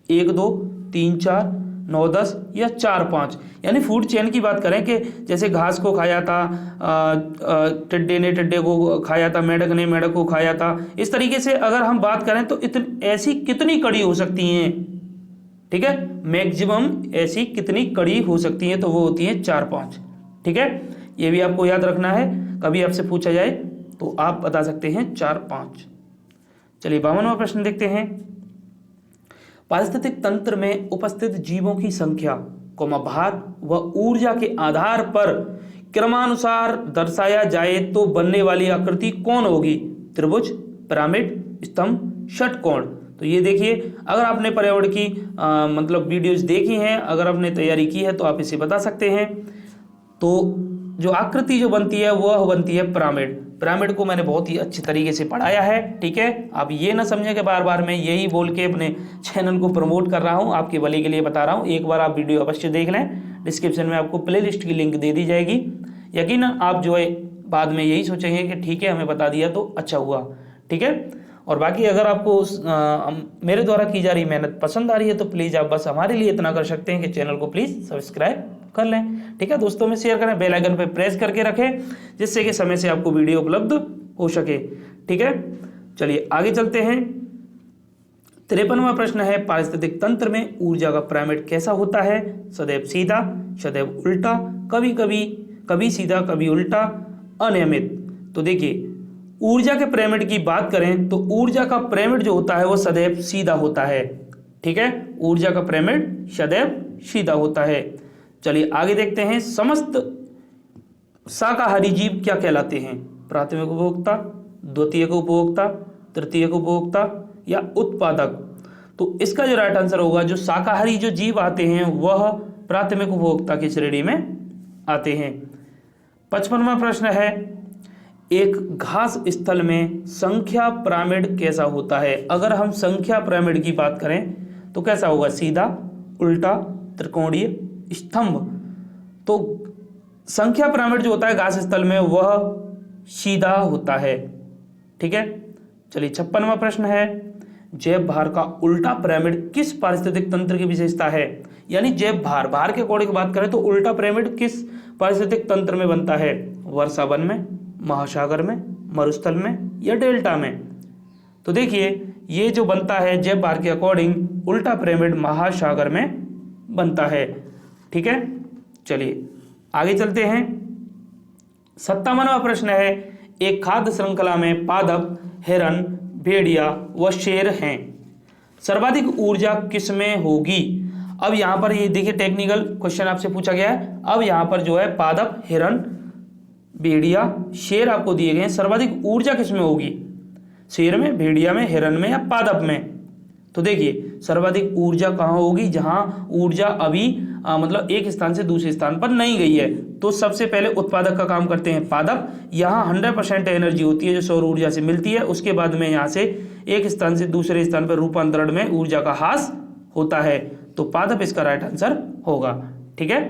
1 2 3 4 9 10 या 4 5। यानी फूड चेन की बात करें कि जैसे घास को खाया था, टिड्डे ने टिड्डे को खाया था, मेंढक ने मेंढक को खाया था, इस तरीके से अगर हम बात करें तो ऐसी कितनी कड़ी हो सकती हैं? ठीक है, मैक्सिमम ऐसी कितनी कड़ी हो सकती हैं? तो वो होती है 4 5। ठीक है, ये भी आपको याद रखना है, कभी आपसे पूछा जाए तो आप बता सकते हैं 4 5। चलिए 52वां प्रश्न देखते हैं। पारिस्थितिक तंत्र में उपस्थित जीवों की संख्या, भार व ऊर्जा के आधार पर क्रमानुसार दर्शाया जाए तो बनने वाली आकृति कौन होगी? त्रिभुज, पिरामिड, स्तंभ, षटकोण। तो ये देखिए, अगर आपने पर्यावरण की मतलब वीडियोज देखी हैं, अगर आपने तैयारी की है तो आप इसे बता सकते हैं। तो जो आकृति जो बनती है वह बनती है पिरामिड। पिरामिड को मैंने बहुत ही अच्छे तरीके से पढ़ाया है। ठीक है, आप ये ना समझें कि बार बार मैं यही बोल के अपने चैनल को प्रमोट कर रहा हूँ, आपके भले के लिए बता रहा हूँ। एक बार आप वीडियो अवश्य देख लें, डिस्क्रिप्शन में आपको प्लेलिस्ट की लिंक दे दी जाएगी। यकीनन आप जो है बाद में यही सोचेंगे कि ठीक है हमें बता दिया तो अच्छा हुआ। ठीक है, और बाकी अगर आपको मेरे द्वारा की जा रही मेहनत पसंद आ रही है तो प्लीज़ आप बस हमारे लिए इतना कर सकते हैं कि चैनल को प्लीज़ सब्सक्राइब कर लें। ठीक है, दोस्तों में शेयर करें, बेल आइकन पर प्रेस करके रखें जिससे कि समय से आपको वीडियो उपलब्ध हो सके। ठीक है, चलिए आगे चलते हैं। 53वां प्रश्न है, पारिस्थितिक तंत्र में ऊर्जा का पिरामिड कैसा होता है? सदैव सीधा, सदैव उल्टा, कभी सीधा कभी उल्टा, अनियमित। तो देखिए, ऊर्जा के पिरामिड की बात करें तो ऊर्जा का पिरामिड जो होता है वो सदैव सीधा होता है। ठीक है, ऊर्जा का पिरामिड सदैव सीधा होता है। चलिए आगे देखते हैं। समस्त शाकाहारी जीव क्या कहलाते हैं? प्राथमिक उपभोक्ता, द्वितीयक उपभोक्ता, तृतीयक उपभोक्ता या उत्पादक। तो इसका जो राइट आंसर होगा, जो शाकाहारी जो जीव आते हैं वह प्राथमिक उपभोक्ता की श्रेणी में आते हैं। 55वां प्रश्न है, एक घास स्थल में संख्या पिरामिड कैसा होता है? अगर हम संख्या पिरामिड की बात करें तो कैसा होगा? सीधा, उल्टा, त्रिकोणीय, स्तंभ। तो संख्या पिरामिड जो होता है घास स्थल में वह सीधा होता है। ठीक है, चलिए 56वां प्रश्न है, जैव भार का उल्टा पिरामिड किस पारिस्थितिक तंत्र की विशेषता है? यानी जैव भार के अकॉर्डिंग बात करें तो उल्टा पिरामिड किस पारिस्थितिक तंत्र में बनता है? वर्षा वन में, महासागर में, मरुस्थल में या डेल्टा में? तो देखिए, ये जो बनता है जैव भार के अकॉर्डिंग उल्टा पिरामिड महासागर में बनता है। ठीक है, चलिए आगे चलते हैं। 57वां प्रश्न है, एक खाद्य श्रृंखला में पादप, हिरण, भेड़िया व शेर हैं, सर्वाधिक ऊर्जा किसमें होगी? अब यहां पर ये देखिए, टेक्निकल क्वेश्चन आपसे पूछा गया है। अब यहां पर जो है पादप, हिरण, भेड़िया, शेर आपको दिए गए हैं, सर्वाधिक ऊर्जा किसमें होगी? शेर में, भेड़िया में, हिरण में या पादप में? तो देखिए, सर्वाधिक ऊर्जा कहाँ होगी? जहां ऊर्जा अभी मतलब एक स्थान से दूसरे स्थान पर नहीं गई है। तो सबसे पहले उत्पादक का काम करते हैं पादप। यहाँ 100% एनर्जी होती है जो सौर ऊर्जा से मिलती है। उसके बाद में यहाँ से एक स्थान से दूसरे स्थान पर रूपांतरण में ऊर्जा का ह्रास होता है। तो पादप इसका राइट आंसर होगा। ठीक है,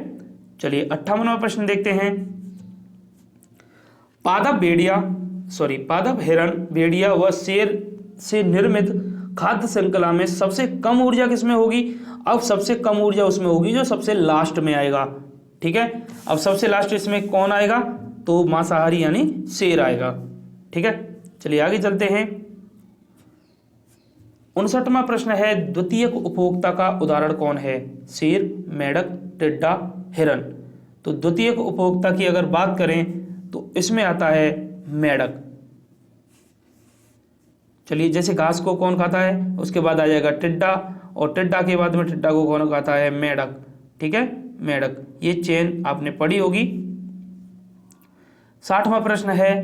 चलिए 58वां प्रश्न देखते हैं। पादप, हिरण, भेड़िया व शेर से निर्मित खाद्य श्रृंखला में सबसे कम ऊर्जा किसमें होगी? अब सबसे कम ऊर्जा उसमें होगी जो सबसे लास्ट में आएगा। ठीक है, अब सबसे लास्ट इसमें कौन आएगा? तो मांसाहारी यानी शेर आएगा। ठीक है, चलिए आगे चलते हैं। 59वां प्रश्न है, द्वितीयक उपभोक्ता का उदाहरण कौन है? शेर, मेंढक, टिड्डा, हिरण। तो द्वितीयक उपभोक्ता की अगर बात करें तो इसमें आता है मेंढक। चलिए, जैसे घास को कौन खाता है, उसके बाद आ जाएगा टिड्डा, और टिड्डा के बाद में टिड्डा को कौन खाता है? मेंढक। ठीक है, मेंढक। ये चेन आपने पढ़ी होगी। 60वां प्रश्न है,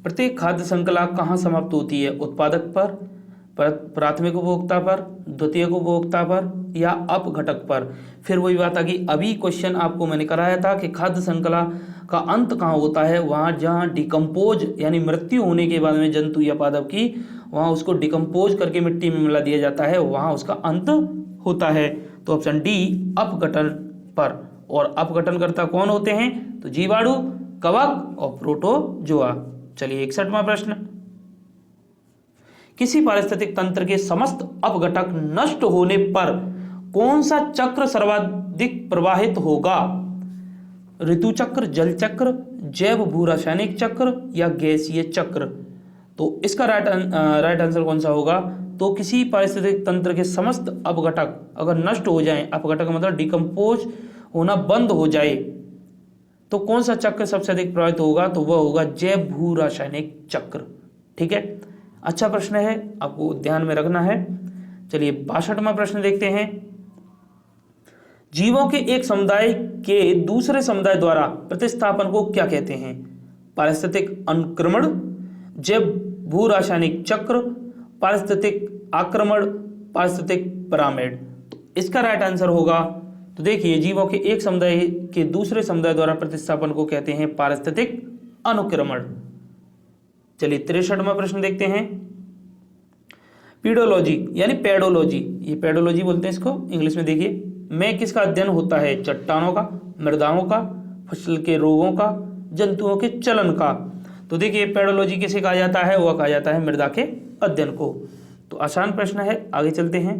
प्रत्येक खाद्य श्रृंखला कहाँ समाप्त होती है? उत्पादक पर, प्राथमिक उपभोक्ता पर, द्वितीयक उपभोक्ता पर या अपघटक पर? फिर वही बात आ गई, अभी क्वेश्चन आपको मैंने कराया था कि खाद्य श्रृंखला का अंत कहाँ होता है? वहाँ जहाँ डिकम्पोज यानी मृत्यु होने के बाद में जंतु या पादप की, वहाँ उसको डिकम्पोज करके मिट्टी में मिला दिया जाता है, वहाँ उसका अंत होता है। तो ऑप्शन डी अपघटन पर। और अपघटन करता कौन होते हैं? तो जीवाणु, कवक और प्रोटोजोआ। चलिए 61वां प्रश्न, किसी पारिस्थितिक तंत्र के समस्त अपघटक नष्ट होने पर कौन सा चक्र सर्वाधिक प्रवाहित होगा? ऋतु चक्र, जल चक्र, जैव भू रासायनिक चक्र या गैसीय चक्र? तो इसका राइट आंसर कौन सा होगा? तो किसी पारिस्थितिक तंत्र के समस्त अपघटक अगर नष्ट हो जाएं, अपघटक मतलब डिकम्पोज होना बंद हो जाए, तो कौन सा चक्र सबसे अधिक प्रभावित होगा? तो वह होगा जैव भू रासायनिक चक्र। ठीक है, अच्छा प्रश्न है, आपको ध्यान में रखना है। चलिए 62वां प्रश्न देखते हैं, जीवों के एक समुदाय के दूसरे समुदाय द्वारा प्रतिस्थापन को क्या कहते हैं? पारिस्थितिक अनुक्रमण, जैव भू रासायनिक चक्र, पारिस्थितिक आक्रमण, पारिस्थितिक पिरामिड? तो इसका राइट आंसर होगा, तो देखिए जीवों के एक समुदाय के दूसरे समुदाय द्वारा प्रतिस्थापन को कहते हैं पारिस्थितिक अनुक्रमण। चलिए 63वां प्रश्न देखते हैं, पीडोलॉजी यानी पेडोलॉजी, ये पेडोलॉजी बोलते हैं इसको इंग्लिश में, देखिए में किसका अध्ययन होता है? चट्टानों का, मृदाओं का, फसल के रोगों का, जंतुओं के चलन का? तो देखिए पेडोलॉजी किसे कहा जाता है? वह कहा जाता है मृदा के अध्ययन को। तो आसान प्रश्न है, आगे चलते हैं।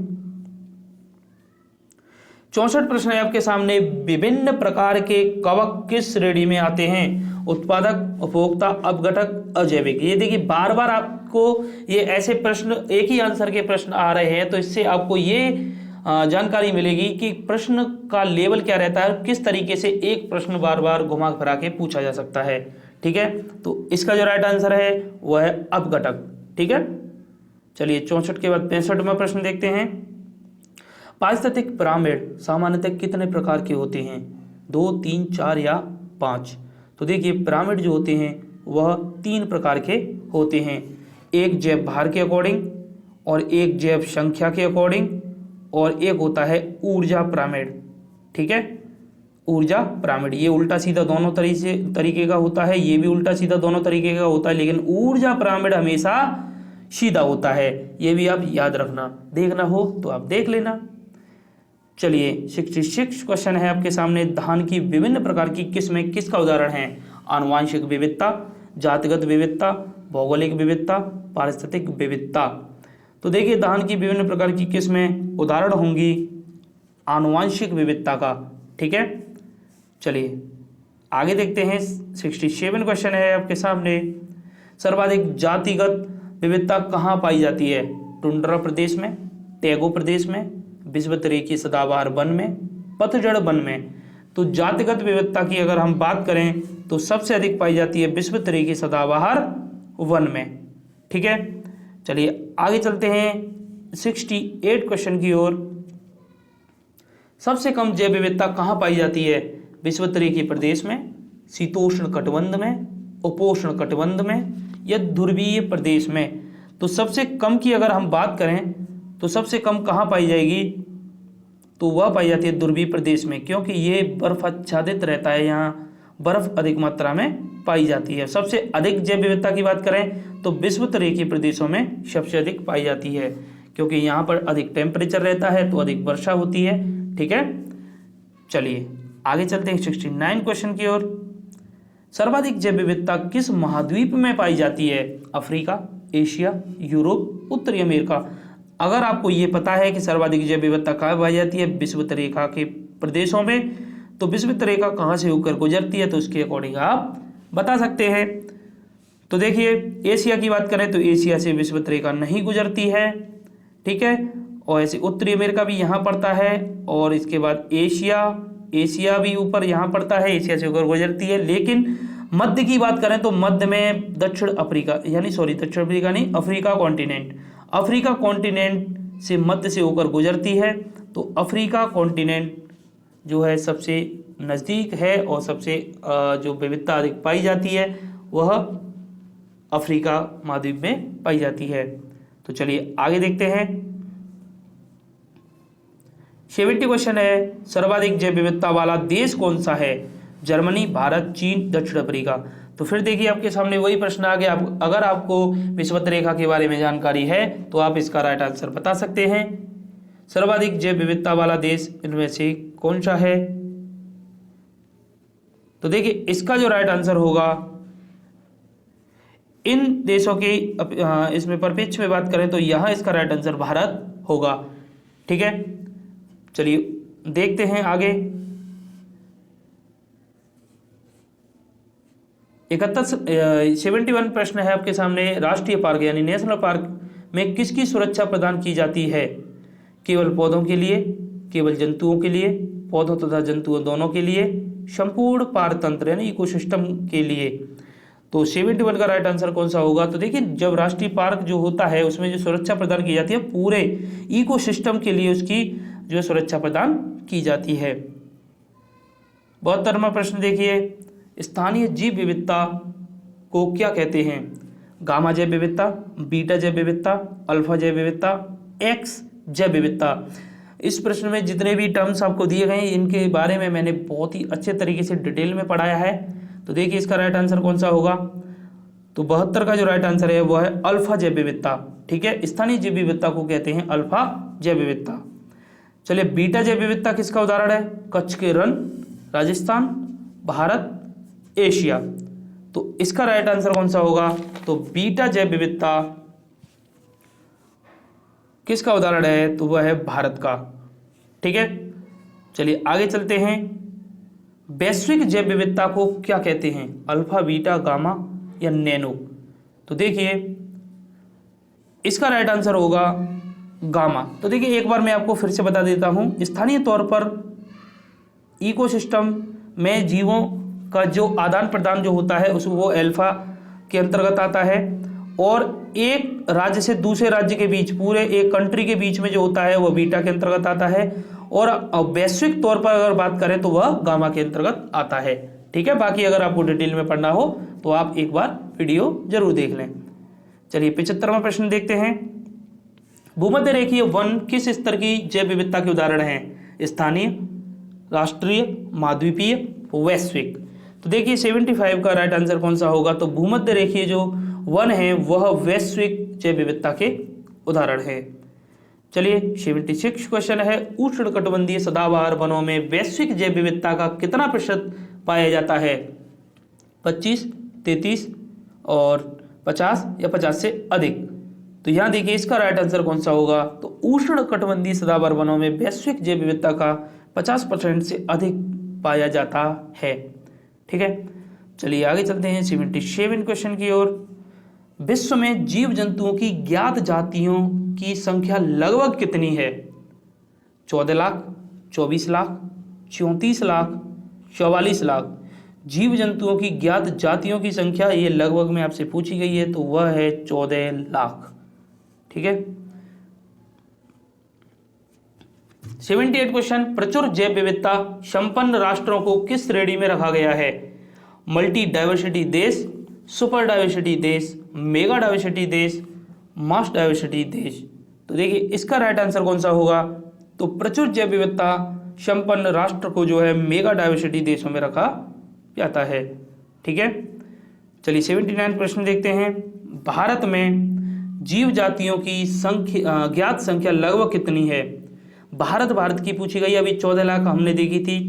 64 प्रश्न है आपके सामने, विभिन्न प्रकार के कवक किस श्रेणी में आते हैं? उत्पादक, उपभोक्ता, अपघटक, अजैविक? ये देखिए बार बार आपको ये ऐसे प्रश्न, एक ही आंसर के प्रश्न आ रहे हैं, तो इससे आपको ये जानकारी मिलेगी कि प्रश्न का लेवल क्या रहता है, किस तरीके से एक प्रश्न बार बार घुमा फिरा के पूछा जा सकता है। ठीक है, तो इसका जो राइट आंसर है वह है अपघटक। ठीक है, चलिए 64 के बाद 65वां प्रश्न देखते हैं, पारिस्थितिक पिरामिड सामान्यतः कितने प्रकार के होते हैं? 2, 3, 4 या 5? तो देखिए पिरामिड जो होते हैं वह 3 प्रकार के होते हैं, एक जैव भार के अकॉर्डिंग, और एक जैव संख्या के अकॉर्डिंग, और एक होता है ऊर्जा पिरामिड। ठीक है, ऊर्जा पिरामिड, ये उल्टा सीधा दोनों तरीके का होता है, ये भी उल्टा सीधा दोनों तरीके का होता है, लेकिन ऊर्जा पिरामिड हमेशा सीधा होता है, ये भी आप याद रखना, देखना हो तो आप देख लेना। चलिए 66 क्वेश्चन है आपके सामने, धान की विभिन्न प्रकार की किस्में किसका उदाहरण है? आनुवांशिक विविधता, जातिगत विविधता, भौगोलिक विविधता, पारिस्थितिक विविधता? तो देखिए धान की विभिन्न प्रकार की किस्में उदाहरण होंगी आनुवांशिक विविधता का। ठीक है, चलिए आगे देखते हैं। 67 क्वेश्चन है आपके सामने, सर्वाधिक जातिगत विविधता कहाँ पाई जाती है? टुंड्रा प्रदेश में, टैगो प्रदेश में, विषुवतरेखीय सदाबहार वन में, पतझड़ वन में? तो जातिगत विविधता की अगर हम बात करें तो सबसे अधिक पाई जाती है विषुवतरेखीय सदाबहार वन में। ठीक है, चलिए आगे चलते हैं 68 क्वेश्चन की ओर। सबसे कम जैव विविधता कहाँ पाई जाती है? विषुवतरेखीय प्रदेश में, शीतोष्ण कटिबंध में, उपोष्ण कटिबंध में या ध्रुवीय प्रदेश में? तो सबसे कम की अगर हम बात करें तो सबसे कम कहाँ पाई जाएगी? तो वह पाई जाती है ध्रुवीय प्रदेश में, क्योंकि ये बर्फ आच्छादित रहता है, यहाँ बर्फ अधिक मात्रा में पाई जाती है। सबसे अधिक जैव विविधता की बात करें तो विषुवतरेखीय प्रदेशों में सबसे अधिक पाई जाती है, क्योंकि यहाँ पर अधिक टेम्परेचर रहता है तो अधिक वर्षा होती है। ठीक है, चलिए आगे चलते हैं 69 क्वेश्चन की ओर। सर्वाधिक जैव विविधता किस महाद्वीप में पाई जाती है? अफ्रीका, एशिया, यूरोप, उत्तरी अमेरिका? अगर आपको ये पता है कि सर्वाधिक जैव विविधता कहाँ पाई जाती है? विषुवतरेखा के प्रदेशों में, तो विषुवतरेखा कहाँ से होकर गुजरती है, तो उसके अकॉर्डिंग आप बता सकते हैं। तो देखिए एशिया की बात करें तो एशिया से विषुवतरेखा नहीं गुजरती है। ठीक है, और ऐसे उत्तरी अमेरिका भी यहाँ पड़ता है, और इसके बाद एशिया भी ऊपर यहाँ पड़ता है, एशिया से होकर गुजरती है। लेकिन मध्य की बात करें तो मध्य में दक्षिण अफ्रीका नहीं, अफ्रीका कॉन्टिनेंट से मध्य से होकर गुजरती है। तो अफ्रीका कॉन्टिनेंट जो है सबसे नज़दीक है, और सबसे जो विविधता अधिक पाई जाती है वह अफ्रीका महाद्वीप में पाई जाती है। तो चलिए आगे देखते हैं। 70 क्वेश्चन है, सर्वाधिक जैव विविधता वाला देश कौन सा है? जर्मनी, भारत, चीन, दक्षिण अफ्रीका? तो फिर देखिए आपके सामने वही प्रश्न आ गया। अगर आपको विषुवतरेखा के बारे में जानकारी है तो आप इसका राइट आंसर बता सकते हैं। सर्वाधिक जैव विविधता वाला देश इनमें से कौन सा है? तो देखिए इसका जो राइट आंसर होगा इन देशों की इसमें परिप्रेक्ष्य में बात करें तो यहाँ इसका राइट आंसर भारत होगा। ठीक है, चलिए देखते हैं आगे। 71 प्रश्न है आपके सामने। राष्ट्रीय पार्क यानी नेशनल पार्क में किसकी सुरक्षा प्रदान की जाती है? केवल पौधों के लिए, केवल जंतुओं के लिए, पौधों तथा जंतुओं दोनों के लिए, संपूर्ण पारतंत्र यानी इकोसिस्टम के लिए। तो 71 का राइट आंसर कौन सा होगा? तो देखिए, जब राष्ट्रीय पार्क जो होता है उसमें जो सुरक्षा प्रदान की जाती है पूरे इकोसिस्टम के लिए उसकी जो सुरक्षा प्रदान की जाती है। 72वां प्रश्न देखिए, स्थानीय जीव विविधता को क्या कहते हैं? गामा जैव विविधता, बीटा जैव विविधता, अल्फा जैव विविधता, एक्स जैव विविधता। इस प्रश्न में जितने भी टर्म्स आपको दिए गए हैं इनके बारे में मैंने बहुत ही अच्छे तरीके से डिटेल में पढ़ाया है। तो देखिए इसका राइट आंसर कौन सा होगा? तो 72 का जो राइट आंसर है वो है अल्फा जैव विविधता। ठीक है, स्थानीय जैव विविधता को कहते हैं अल्फा जैव विविधता। चलिए, बीटा जैव विविधता किसका उदाहरण है? कच्छ के रण, राजस्थान, भारत, एशिया। तो इसका राइट आंसर कौन सा होगा? तो बीटा जैव विविधता किसका उदाहरण है? तो वह है भारत का। ठीक है, चलिए आगे चलते हैं। वैश्विक जैव विविधता को क्या कहते हैं? अल्फा, बीटा, गामा या नैनो? तो देखिए इसका राइट आंसर होगा गामा। तो देखिए एक बार मैं आपको फिर से बता देता हूं, स्थानीय तौर पर इकोसिस्टम में जीवों का जो आदान प्रदान जो होता है उस वो अल्फा के अंतर्गत आता है, और एक राज्य से दूसरे राज्य के बीच, पूरे एक कंट्री के बीच में जो होता है वह बीटा के अंतर्गत आता है, और वैश्विक तौर पर अगर बात करें तो वह गामा के अंतर्गत आता है। ठीक है, बाकी अगर आपको डिटेल में पढ़ना हो तो आप एक बार वीडियो जरूर देख लें। चलिए 75वां प्रश्न देखते हैं। भूमध्य रेखीय वन किस स्तर की जैव विविधता के उदाहरण हैं? स्थानीय, राष्ट्रीय, महाद्वीपीय, वैश्विक। तो देखिए 75 का राइट आंसर कौन सा होगा? तो भूमध्य रेखीय जो वन है वह वैश्विक जैव विविधता के उदाहरण है। चलिए 76 क्वेश्चन है, उष्णकटिबंधीय सदाबहार वनों में वैश्विक जैव विविधता का कितना प्रतिशत पाया जाता है? 25, 33 और 50 या 50 से अधिक? तो यहाँ देखिए इसका राइट आंसर कौन सा होगा? तो उष्णकटिबंधीय सदाबहार वनों में वैश्विक जैव विविधता का 50% से अधिक पाया जाता है। ठीक है, चलिए आगे चलते हैं 77 क्वेश्चन की ओर। विश्व में जीव जंतुओं की ज्ञात जातियों की संख्या लगभग कितनी है? 14 लाख, 24 लाख, 34 लाख, 44 लाख। जीव जंतुओं की ज्ञात जातियों की संख्या ये लगभग में आपसे पूछी गई है, तो वह है 14 लाख। ठीक है, 78 क्वेश्चन, प्रचुर जैव विविधता संपन्न राष्ट्रों को किस श्रेणी में रखा गया है? मल्टी डाइवर्सिटी देश, सुपर डाइवर्सिटी देश, मेगा डाइवर्सिटी देश, मास डाइवर्सिटी देश। तो देखिए इसका राइट आंसर कौन सा होगा? तो प्रचुर जैव विविधता संपन्न राष्ट्र को जो है मेगा डाइवर्सिटी देशों में रखा जाता है। ठीक है, चलिए 79 प्रश्न देखते हैं। भारत में जीव जातियों की संख्या ज्ञात संख्या लगभग कितनी है? भारत की पूछी गई, अभी 14 लाख हमने देखी थी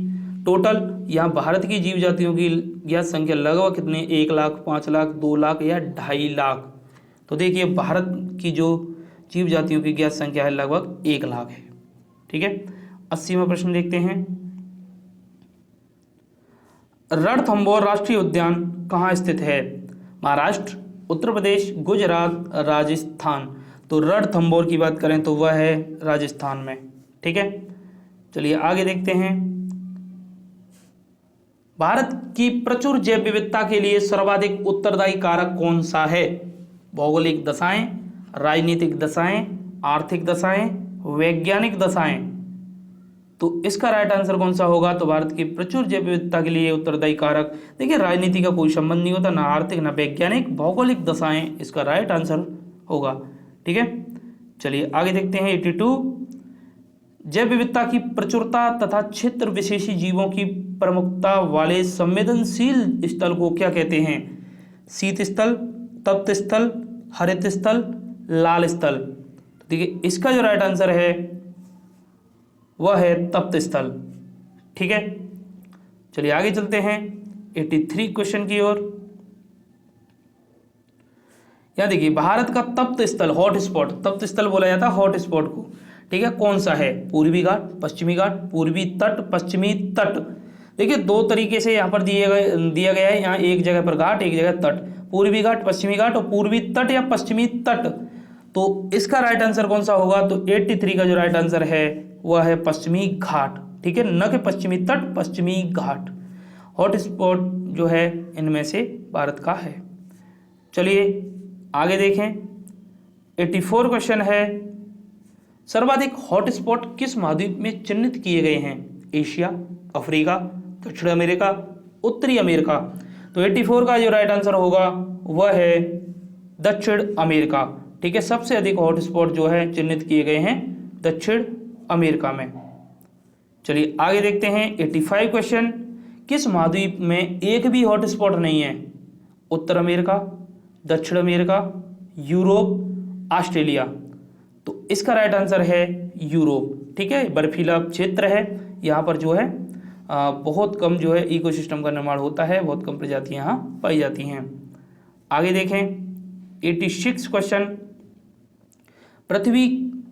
टोटल। यहाँ भारत की जीव जातियों की ज्ञात संख्या लगभग कितनी? 1 लाख, 5 लाख, 2 लाख या 2.5 लाख? तो देखिए भारत की जो जीव जातियों की ज्ञात संख्या है लगभग 1 लाख है। ठीक है, 80वां प्रश्न देखते हैं। रणथंभौर राष्ट्रीय उद्यान कहाँ स्थित है? महाराष्ट्र, उत्तर प्रदेश, गुजरात, राजस्थान। तो रणथंभौर की बात करें तो वह है राजस्थान में। ठीक है, चलिए आगे देखते हैं। भारत की प्रचुर जैव विविधता के लिए सर्वाधिक उत्तरदायी कारक कौन सा है? भौगोलिक दशाएं, राजनीतिक दशाएं, आर्थिक दशाएं, वैज्ञानिक दशाएं। तो इसका राइट आंसर कौन सा होगा? तो भारत की प्रचुर जैव विविधता के लिए उत्तरदायी कारक, देखिए राजनीति का कोई संबंध नहीं होता, ना आर्थिक ना वैज्ञानिक, भौगोलिक दशाएं इसका राइट आंसर होगा। ठीक है, चलिए आगे देखते हैं 82। जैव विविधता की प्रचुरता तथा क्षेत्र विशेषी जीवों की प्रमुखता वाले संवेदनशील स्थल को क्या कहते हैं? शीत स्थल, तप्त स्थल, हरित स्थल, लाल स्थल। देखिए इसका जो राइट आंसर है वह है तप्त स्थल। ठीक है, चलिए आगे चलते हैं 83 क्वेश्चन की ओर। यहाँ देखिए भारत का तप्त स्थल, हॉट स्पॉट, तप्त स्थल बोला जाता है हॉट स्पॉट को, ठीक है, कौन सा है? पूर्वी घाट, पश्चिमी घाट, पूर्वी तट, पश्चिमी तट। देखिए दो तरीके से यहाँ पर दिया गया है, यहाँ एक जगह पर घाट, एक जगह तट, पूर्वी घाट, पश्चिमी घाट और पूर्वी तट या पश्चिमी तट। तो इसका राइट आंसर कौन सा होगा? तो 83 का जो राइट आंसर है वह है पश्चिमी घाट, ठीक है, न कि पश्चिमी तट, पश्चिमी घाट। हॉट स्पॉट जो है इनमें से भारत का है। चलिए आगे देखें, 84 क्वेश्चन है, सर्वाधिक हॉटस्पॉट किस महाद्वीप में चिन्हित किए गए हैं? एशिया, अफ्रीका, दक्षिण अमेरिका, उत्तरी अमेरिका। तो 84 का जो राइट आंसर होगा वह है दक्षिण अमेरिका, ठीक है। सबसे अधिक हॉटस्पॉट जो है चिन्हित किए गए हैं दक्षिण अमेरिका में। चलिए आगे देखते हैं 85 क्वेश्चन, किस महाद्वीप में एक भी हॉटस्पॉट नहीं है? उत्तर अमेरिका, दक्षिण अमेरिका, यूरोप, ऑस्ट्रेलिया। तो इसका राइट आंसर है यूरोप, ठीक है। बर्फीला क्षेत्र है, यहाँ पर जो है बहुत कम जो है इकोसिस्टम का निर्माण होता है, बहुत कम प्रजातियाँ यहाँ पाई जाती हैं। आगे देखें 86 क्वेश्चन, पृथ्वी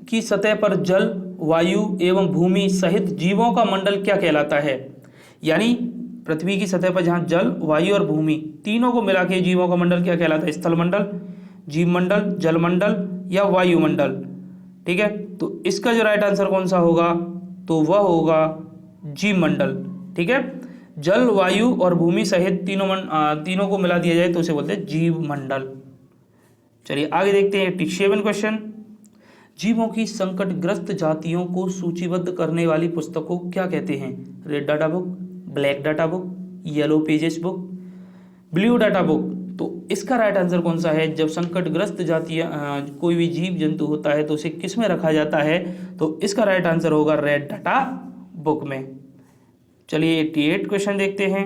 की सतह पर जल, वायु एवं भूमि सहित जीवों का मंडल क्या कहलाता है? यानी पृथ्वी की सतह पर जहाँ जल, वायु और भूमि तीनों को मिला के जीवों का मंडल क्या कहलाता है? स्थल मंडल, जीव मंडल, जल मंडल या वायुमंडल, ठीक है। तो इसका जो राइट आंसर कौन सा होगा? तो वह होगा जीव मंडल, ठीक है। जल, वायु और भूमि सहित तीनों को मिला दिया जाए तो उसे बोलते हैं जीव मंडल। चलिए आगे देखते हैं 87 क्वेश्चन, जीवों की संकटग्रस्त जातियों को सूचीबद्ध करने वाली पुस्तक को क्या कहते हैं? Red data book, black data book, yellow pages book, blue data book. तो इसका राइट आंसर कौन सा है? जब संकटग्रस्त जातियाँ कोई भी जीव जंतु होता है तो उसे किस में रखा जाता है? तो इसका राइट आंसर होगा रेड डाटा बुक में। चलिए 88 क्वेश्चन देखते हैं,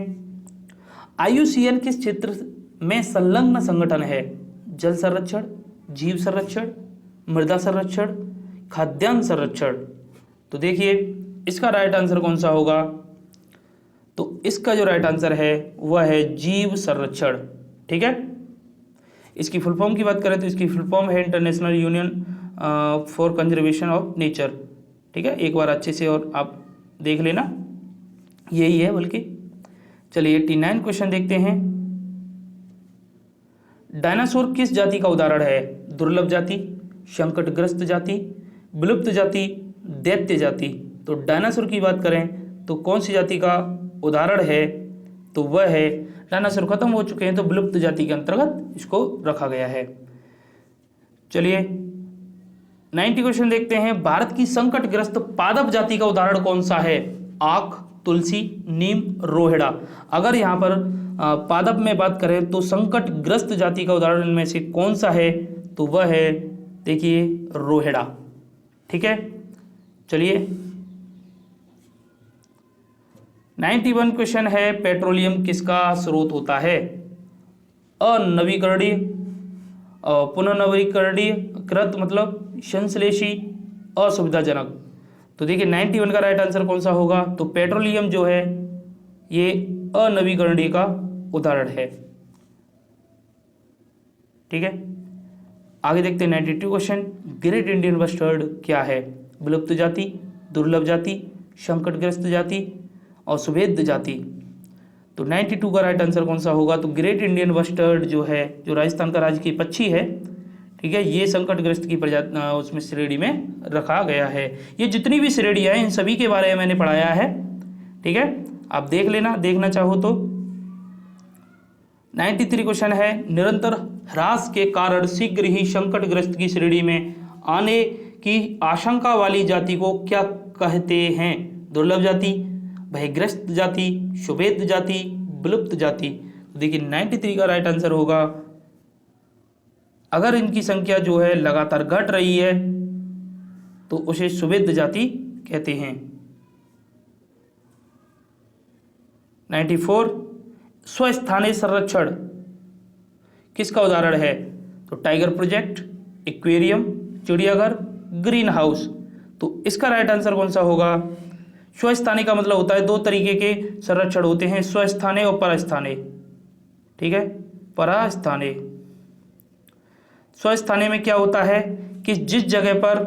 IUCN किस क्षेत्र में संलग्न संगठन है? जल संरक्षण, जीव संरक्षण, मृदा संरक्षण, खाद्यान्न संरक्षण। तो देखिए इसका राइट आंसर कौन सा होगा? तो इसका जो राइट आंसर है वह है जीव संरक्षण, ठीक है। इसकी फुल फॉर्म की बात करें तो इसकी फुल फॉर्म है international union for conservation of nature, ठीक है। एक बार अच्छे से और आप देख लेना, यही है बल्कि। चलिए 89 क्वेश्चन देखते हैं, डायनासोर किस जाति का उदाहरण है? दुर्लभ जाति, संकटग्रस्त जाति, विलुप्त जाति, दैत्य जाति। तो डायनासोर की बात करें तो कौन सी जाति का उदाहरण है? तो वह है, डायनासोर खत्म हो चुके हैं तो विलुप्त जाति के अंतर्गत इसको रखा गया है। चलिए 90 क्वेश्चन देखते हैं, भारत की संकटग्रस्त पादप जाति का उदाहरण कौन सा है? आक, तुलसी, नीम, रोहिड़ा। अगर यहाँ पर पादप में बात करें तो संकटग्रस्त जाति का उदाहरण इनमें से कौन सा है? तो वह है देखिए रोहिड़ा, ठीक है। चलिए 91 क्वेश्चन है, पेट्रोलियम किसका स्रोत होता है? अनवीकरणीय, पुनर्नवीकरणीय, कृत मतलब संश्लेषी, असुविधाजनक। तो देखिए 91 का राइट आंसर कौन सा होगा? तो पेट्रोलियम जो है ये अनवीकरणीय का उदाहरण है, ठीक है। आगे देखते हैं 92 क्वेश्चन, ग्रेट इंडियन बस्टर्ड क्या है? विलुप्त जाति, दुर्लभ जाति, संकटग्रस्त जाति और सुभेद्य जाति। तो 92 का राइट आंसर कौन सा होगा? तो ग्रेट इंडियन बस्टर्ड जो है, जो राजस्थान का राज्य की पक्षी है, ठीक है, ये संकटग्रस्त की प्रजाति उसमें श्रेणी में रखा गया है। ये जितनी भी श्रेणियाँ हैं इन सभी के बारे में मैंने पढ़ाया है, ठीक है, आप देख लेना, देखना चाहो तो। 93 क्वेश्चन है, निरंतर ह्रास के कारण शीघ्र ही संकटग्रस्त की श्रेणी में आने की आशंका वाली जाति को क्या कहते हैं? दुर्लभ जाति, भयग्रस्त जाति, सुभेद्य जाति, विलुप्त जाति। तो देखिए 93 का राइट आंसर होगा, अगर इनकी संख्या जो है लगातार घट रही है तो उसे सुभेद्य जाति कहते हैं। 94 स्वस्थानीय संरक्षण किसका उदाहरण है? तो टाइगर प्रोजेक्ट, एक्वेरियम, चिड़ियाघर, ग्रीन हाउस। तो इसका राइट आंसर कौन सा होगा? स्वस्थानीय का मतलब होता है, दो तरीके के संरक्षण होते हैं, स्वस्थानीय और परास्थानीय, ठीक है, परास्थानीय। स्वस्थानी में क्या होता है कि जिस जगह पर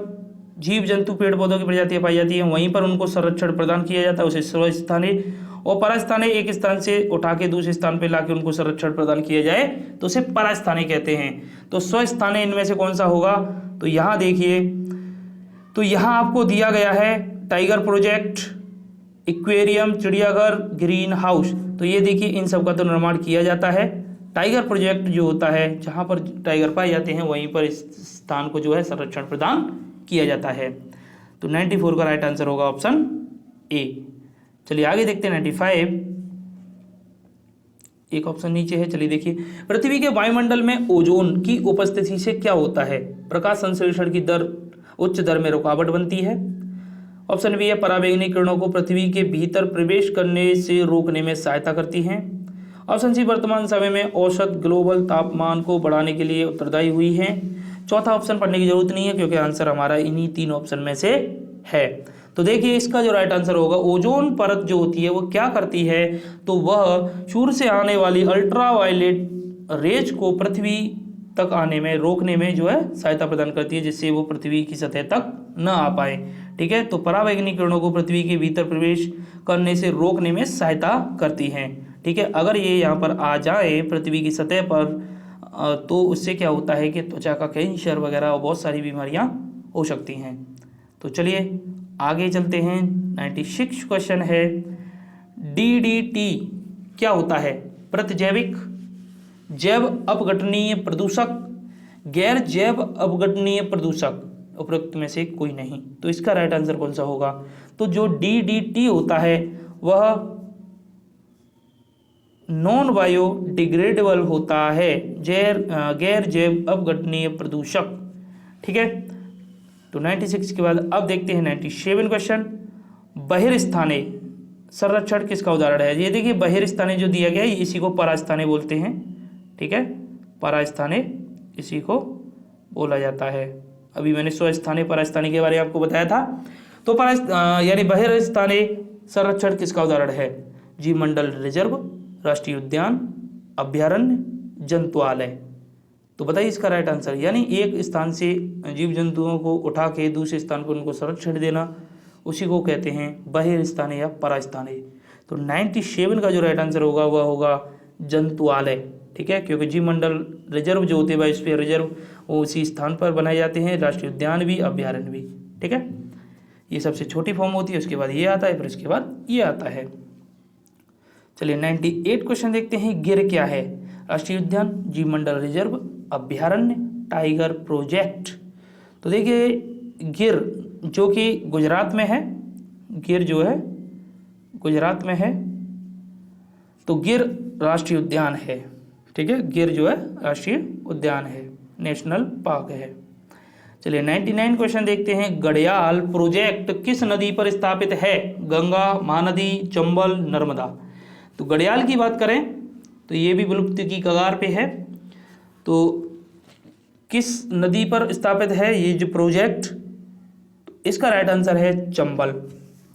जीव जंतु पेड़ पौधों की प्रजातियां पाई जाती हैं वहीं पर उनको संरक्षण प्रदान किया जाता है, उसे स्वस्थानी। और परास्थानी एक स्थान से उठा के दूसरे स्थान पर लाके उनको संरक्षण प्रदान किया जाए तो उसे परास्थानी कहते हैं। तो स्वस्थानी इनमें से कौन सा होगा? तो यहाँ देखिए, तो यहाँ आपको दिया गया है टाइगर प्रोजेक्ट, एक्वेरियम, चिड़ियाघर, ग्रीन हाउस। तो ये देखिए इन सब का तो निर्माण किया जाता है। टाइगर प्रोजेक्ट जो होता है जहाँ पर टाइगर पाए जाते हैं वहीं पर इस स्थान को जो है संरक्षण प्रदान किया जाता है। तो 94 का राइट आंसर होगा ऑप्शन ए। चलिए आगे देखते हैं 95, एक ऑप्शन नीचे है। चलिए देखिए, पृथ्वी के वायुमंडल में ओजोन की उपस्थिति से क्या होता है? प्रकाश संश्लेषण की दर उच्च दर में रुकावट बनती है। ऑप्शन बी है, पराबैंगनी किरणों को पृथ्वी के भीतर प्रवेश करने से रोकने में सहायता करती हैं। ऑप्शन सी, वर्तमान समय में औसत ग्लोबल तापमान को बढ़ाने के लिए उत्तरदायी हुई हैं। चौथा ऑप्शन पढ़ने की जरूरत नहीं है क्योंकि आंसर हमारा इन्हीं 3 ऑप्शन में से है। तो देखिए इसका जो राइट आंसर होगा, ओजोन परत जो होती है वो क्या करती है? तो वह सूर्य से आने वाली अल्ट्रावायलेट रेज को पृथ्वी तक आने में रोकने में जो है सहायता प्रदान करती है, जिससे वो पृथ्वी की सतह तक न आ पाए। ठीक है, तो पराबैंगनी किरणों को पृथ्वी के भीतर प्रवेश करने से रोकने में सहायता करती हैं। ठीक है, अगर ये यहाँ पर आ जाए पृथ्वी की सतह पर तो उससे क्या होता है कि त्वचा का कैंसर वगैरह और बहुत सारी बीमारियां हो सकती हैं। तो चलिए आगे चलते हैं। 96 क्वेश्चन है, DDT क्या होता है? प्रतिजैविक, जैव अपघटनीय प्रदूषक, गैर जैव अपघटनीय प्रदूषक, उपरोक्त में से कोई नहीं। तो इसका राइट आंसर कौन सा होगा? तो जो DDT होता है वह नॉन बायोडिग्रेडेबल होता है, गैर जैव अपघटनीय प्रदूषक। ठीक है, तो 96 के बाद अब देखते हैं 97 क्वेश्चन, बहिर्स्थाने संरक्षण किसका उदाहरण है? ये देखिए बहिर्स्थाने जो दिया गया है इसी को परास्थाने बोलते हैं। ठीक है, परास्थाने इसी को बोला जाता है। अभी मैंने स्वस्थाने परास्थाने के बारे में आपको बताया था। तो यानी बहिर्स्थाने संरक्षण किसका उदाहरण है? जीव मंडल रिजर्व, राष्ट्रीय उद्यान, अभ्यारण्य, जंतुआलय। तो बताइए इसका राइट आंसर। यानी एक स्थान से जीव जंतुओं को उठा के दूसरे स्थान पर उनको संरक्षण देना, उसी को कहते हैं बहिर्स्थाने या परास्थाने। तो 97 का जो राइट आंसर होगा वह होगा जंतुआलय। ठीक है, क्योंकि जीव मंडल रिजर्व जो होते हैं बायोस्फीयर रिजर्व वो उसी स्थान पर बनाए जाते हैं, राष्ट्रीय उद्यान भी, अभ्यारण्य भी। ठीक है, ये सबसे छोटी फॉर्म होती है, उसके बाद ये आता है, फिर उसके बाद ये आता है। चलिए 98 क्वेश्चन देखते हैं, गिर क्या है? राष्ट्रीय उद्यान, जीव मंडल रिजर्व, अभ्यारण्य, टाइगर प्रोजेक्ट। तो देखिए गिर जो कि गुजरात में है, गिर जो है गुजरात में है, तो गिर राष्ट्रीय उद्यान है। ठीक है, गिर जो है राष्ट्रीय उद्यान है, नेशनल पार्क है। चलिए 99 क्वेश्चन देखते हैं, घड़ियाल प्रोजेक्ट किस नदी पर स्थापित है? गंगा, महानदी, चंबल, नर्मदा। तो घड़ियाल की बात करें तो ये भी विलुप्ति की कगार पे है। तो किस नदी पर स्थापित है ये जो प्रोजेक्ट? इसका राइट आंसर है चंबल।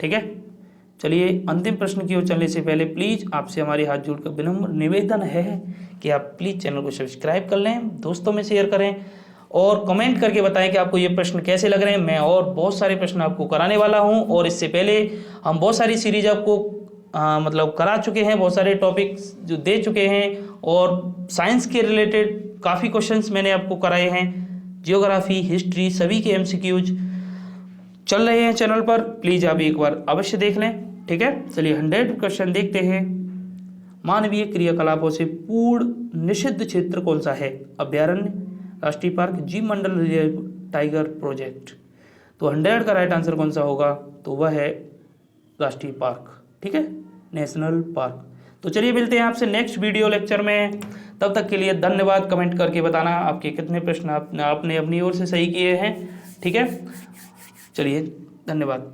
ठीक है, चलिए अंतिम प्रश्न की ओर चलने से पहले प्लीज़ आपसे हमारे हाथ जोड़कर विनम्र निवेदन है कि आप प्लीज़ चैनल को सब्सक्राइब कर लें, दोस्तों में शेयर करें और कमेंट करके बताएं कि आपको ये प्रश्न कैसे लग रहे हैं। मैं और बहुत सारे प्रश्न आपको कराने वाला हूं और इससे पहले हम बहुत सारी सीरीज आपको मतलब करा चुके हैं, बहुत सारे टॉपिक्स जो दे चुके हैं और साइंस के रिलेटेड काफ़ी क्वेश्चंस मैंने आपको कराए हैं। जियोग्राफी, हिस्ट्री, सभी के MCQs चल रहे हैं चैनल पर, प्लीज़ आप एक बार अवश्य देख लें। ठीक है, चलिए 100 क्वेश्चन देखते हैं। मानवीय क्रियाकलापों से पूर्ण निषिद्ध क्षेत्र कौन सा है? अभ्यारण्य, राष्ट्रीय पार्क, जीव मंडल रिजर्व, टाइगर प्रोजेक्ट। तो 100 का राइट आंसर कौन सा होगा? तो वह है राष्ट्रीय पार्क। ठीक है, नेशनल पार्क। तो चलिए मिलते हैं आपसे नेक्स्ट वीडियो लेक्चर में, तब तक के लिए धन्यवाद। कमेंट करके बताना आपके कितने प्रश्न आपने अपनी ओर से सही किए हैं। ठीक है, चलिए धन्यवाद।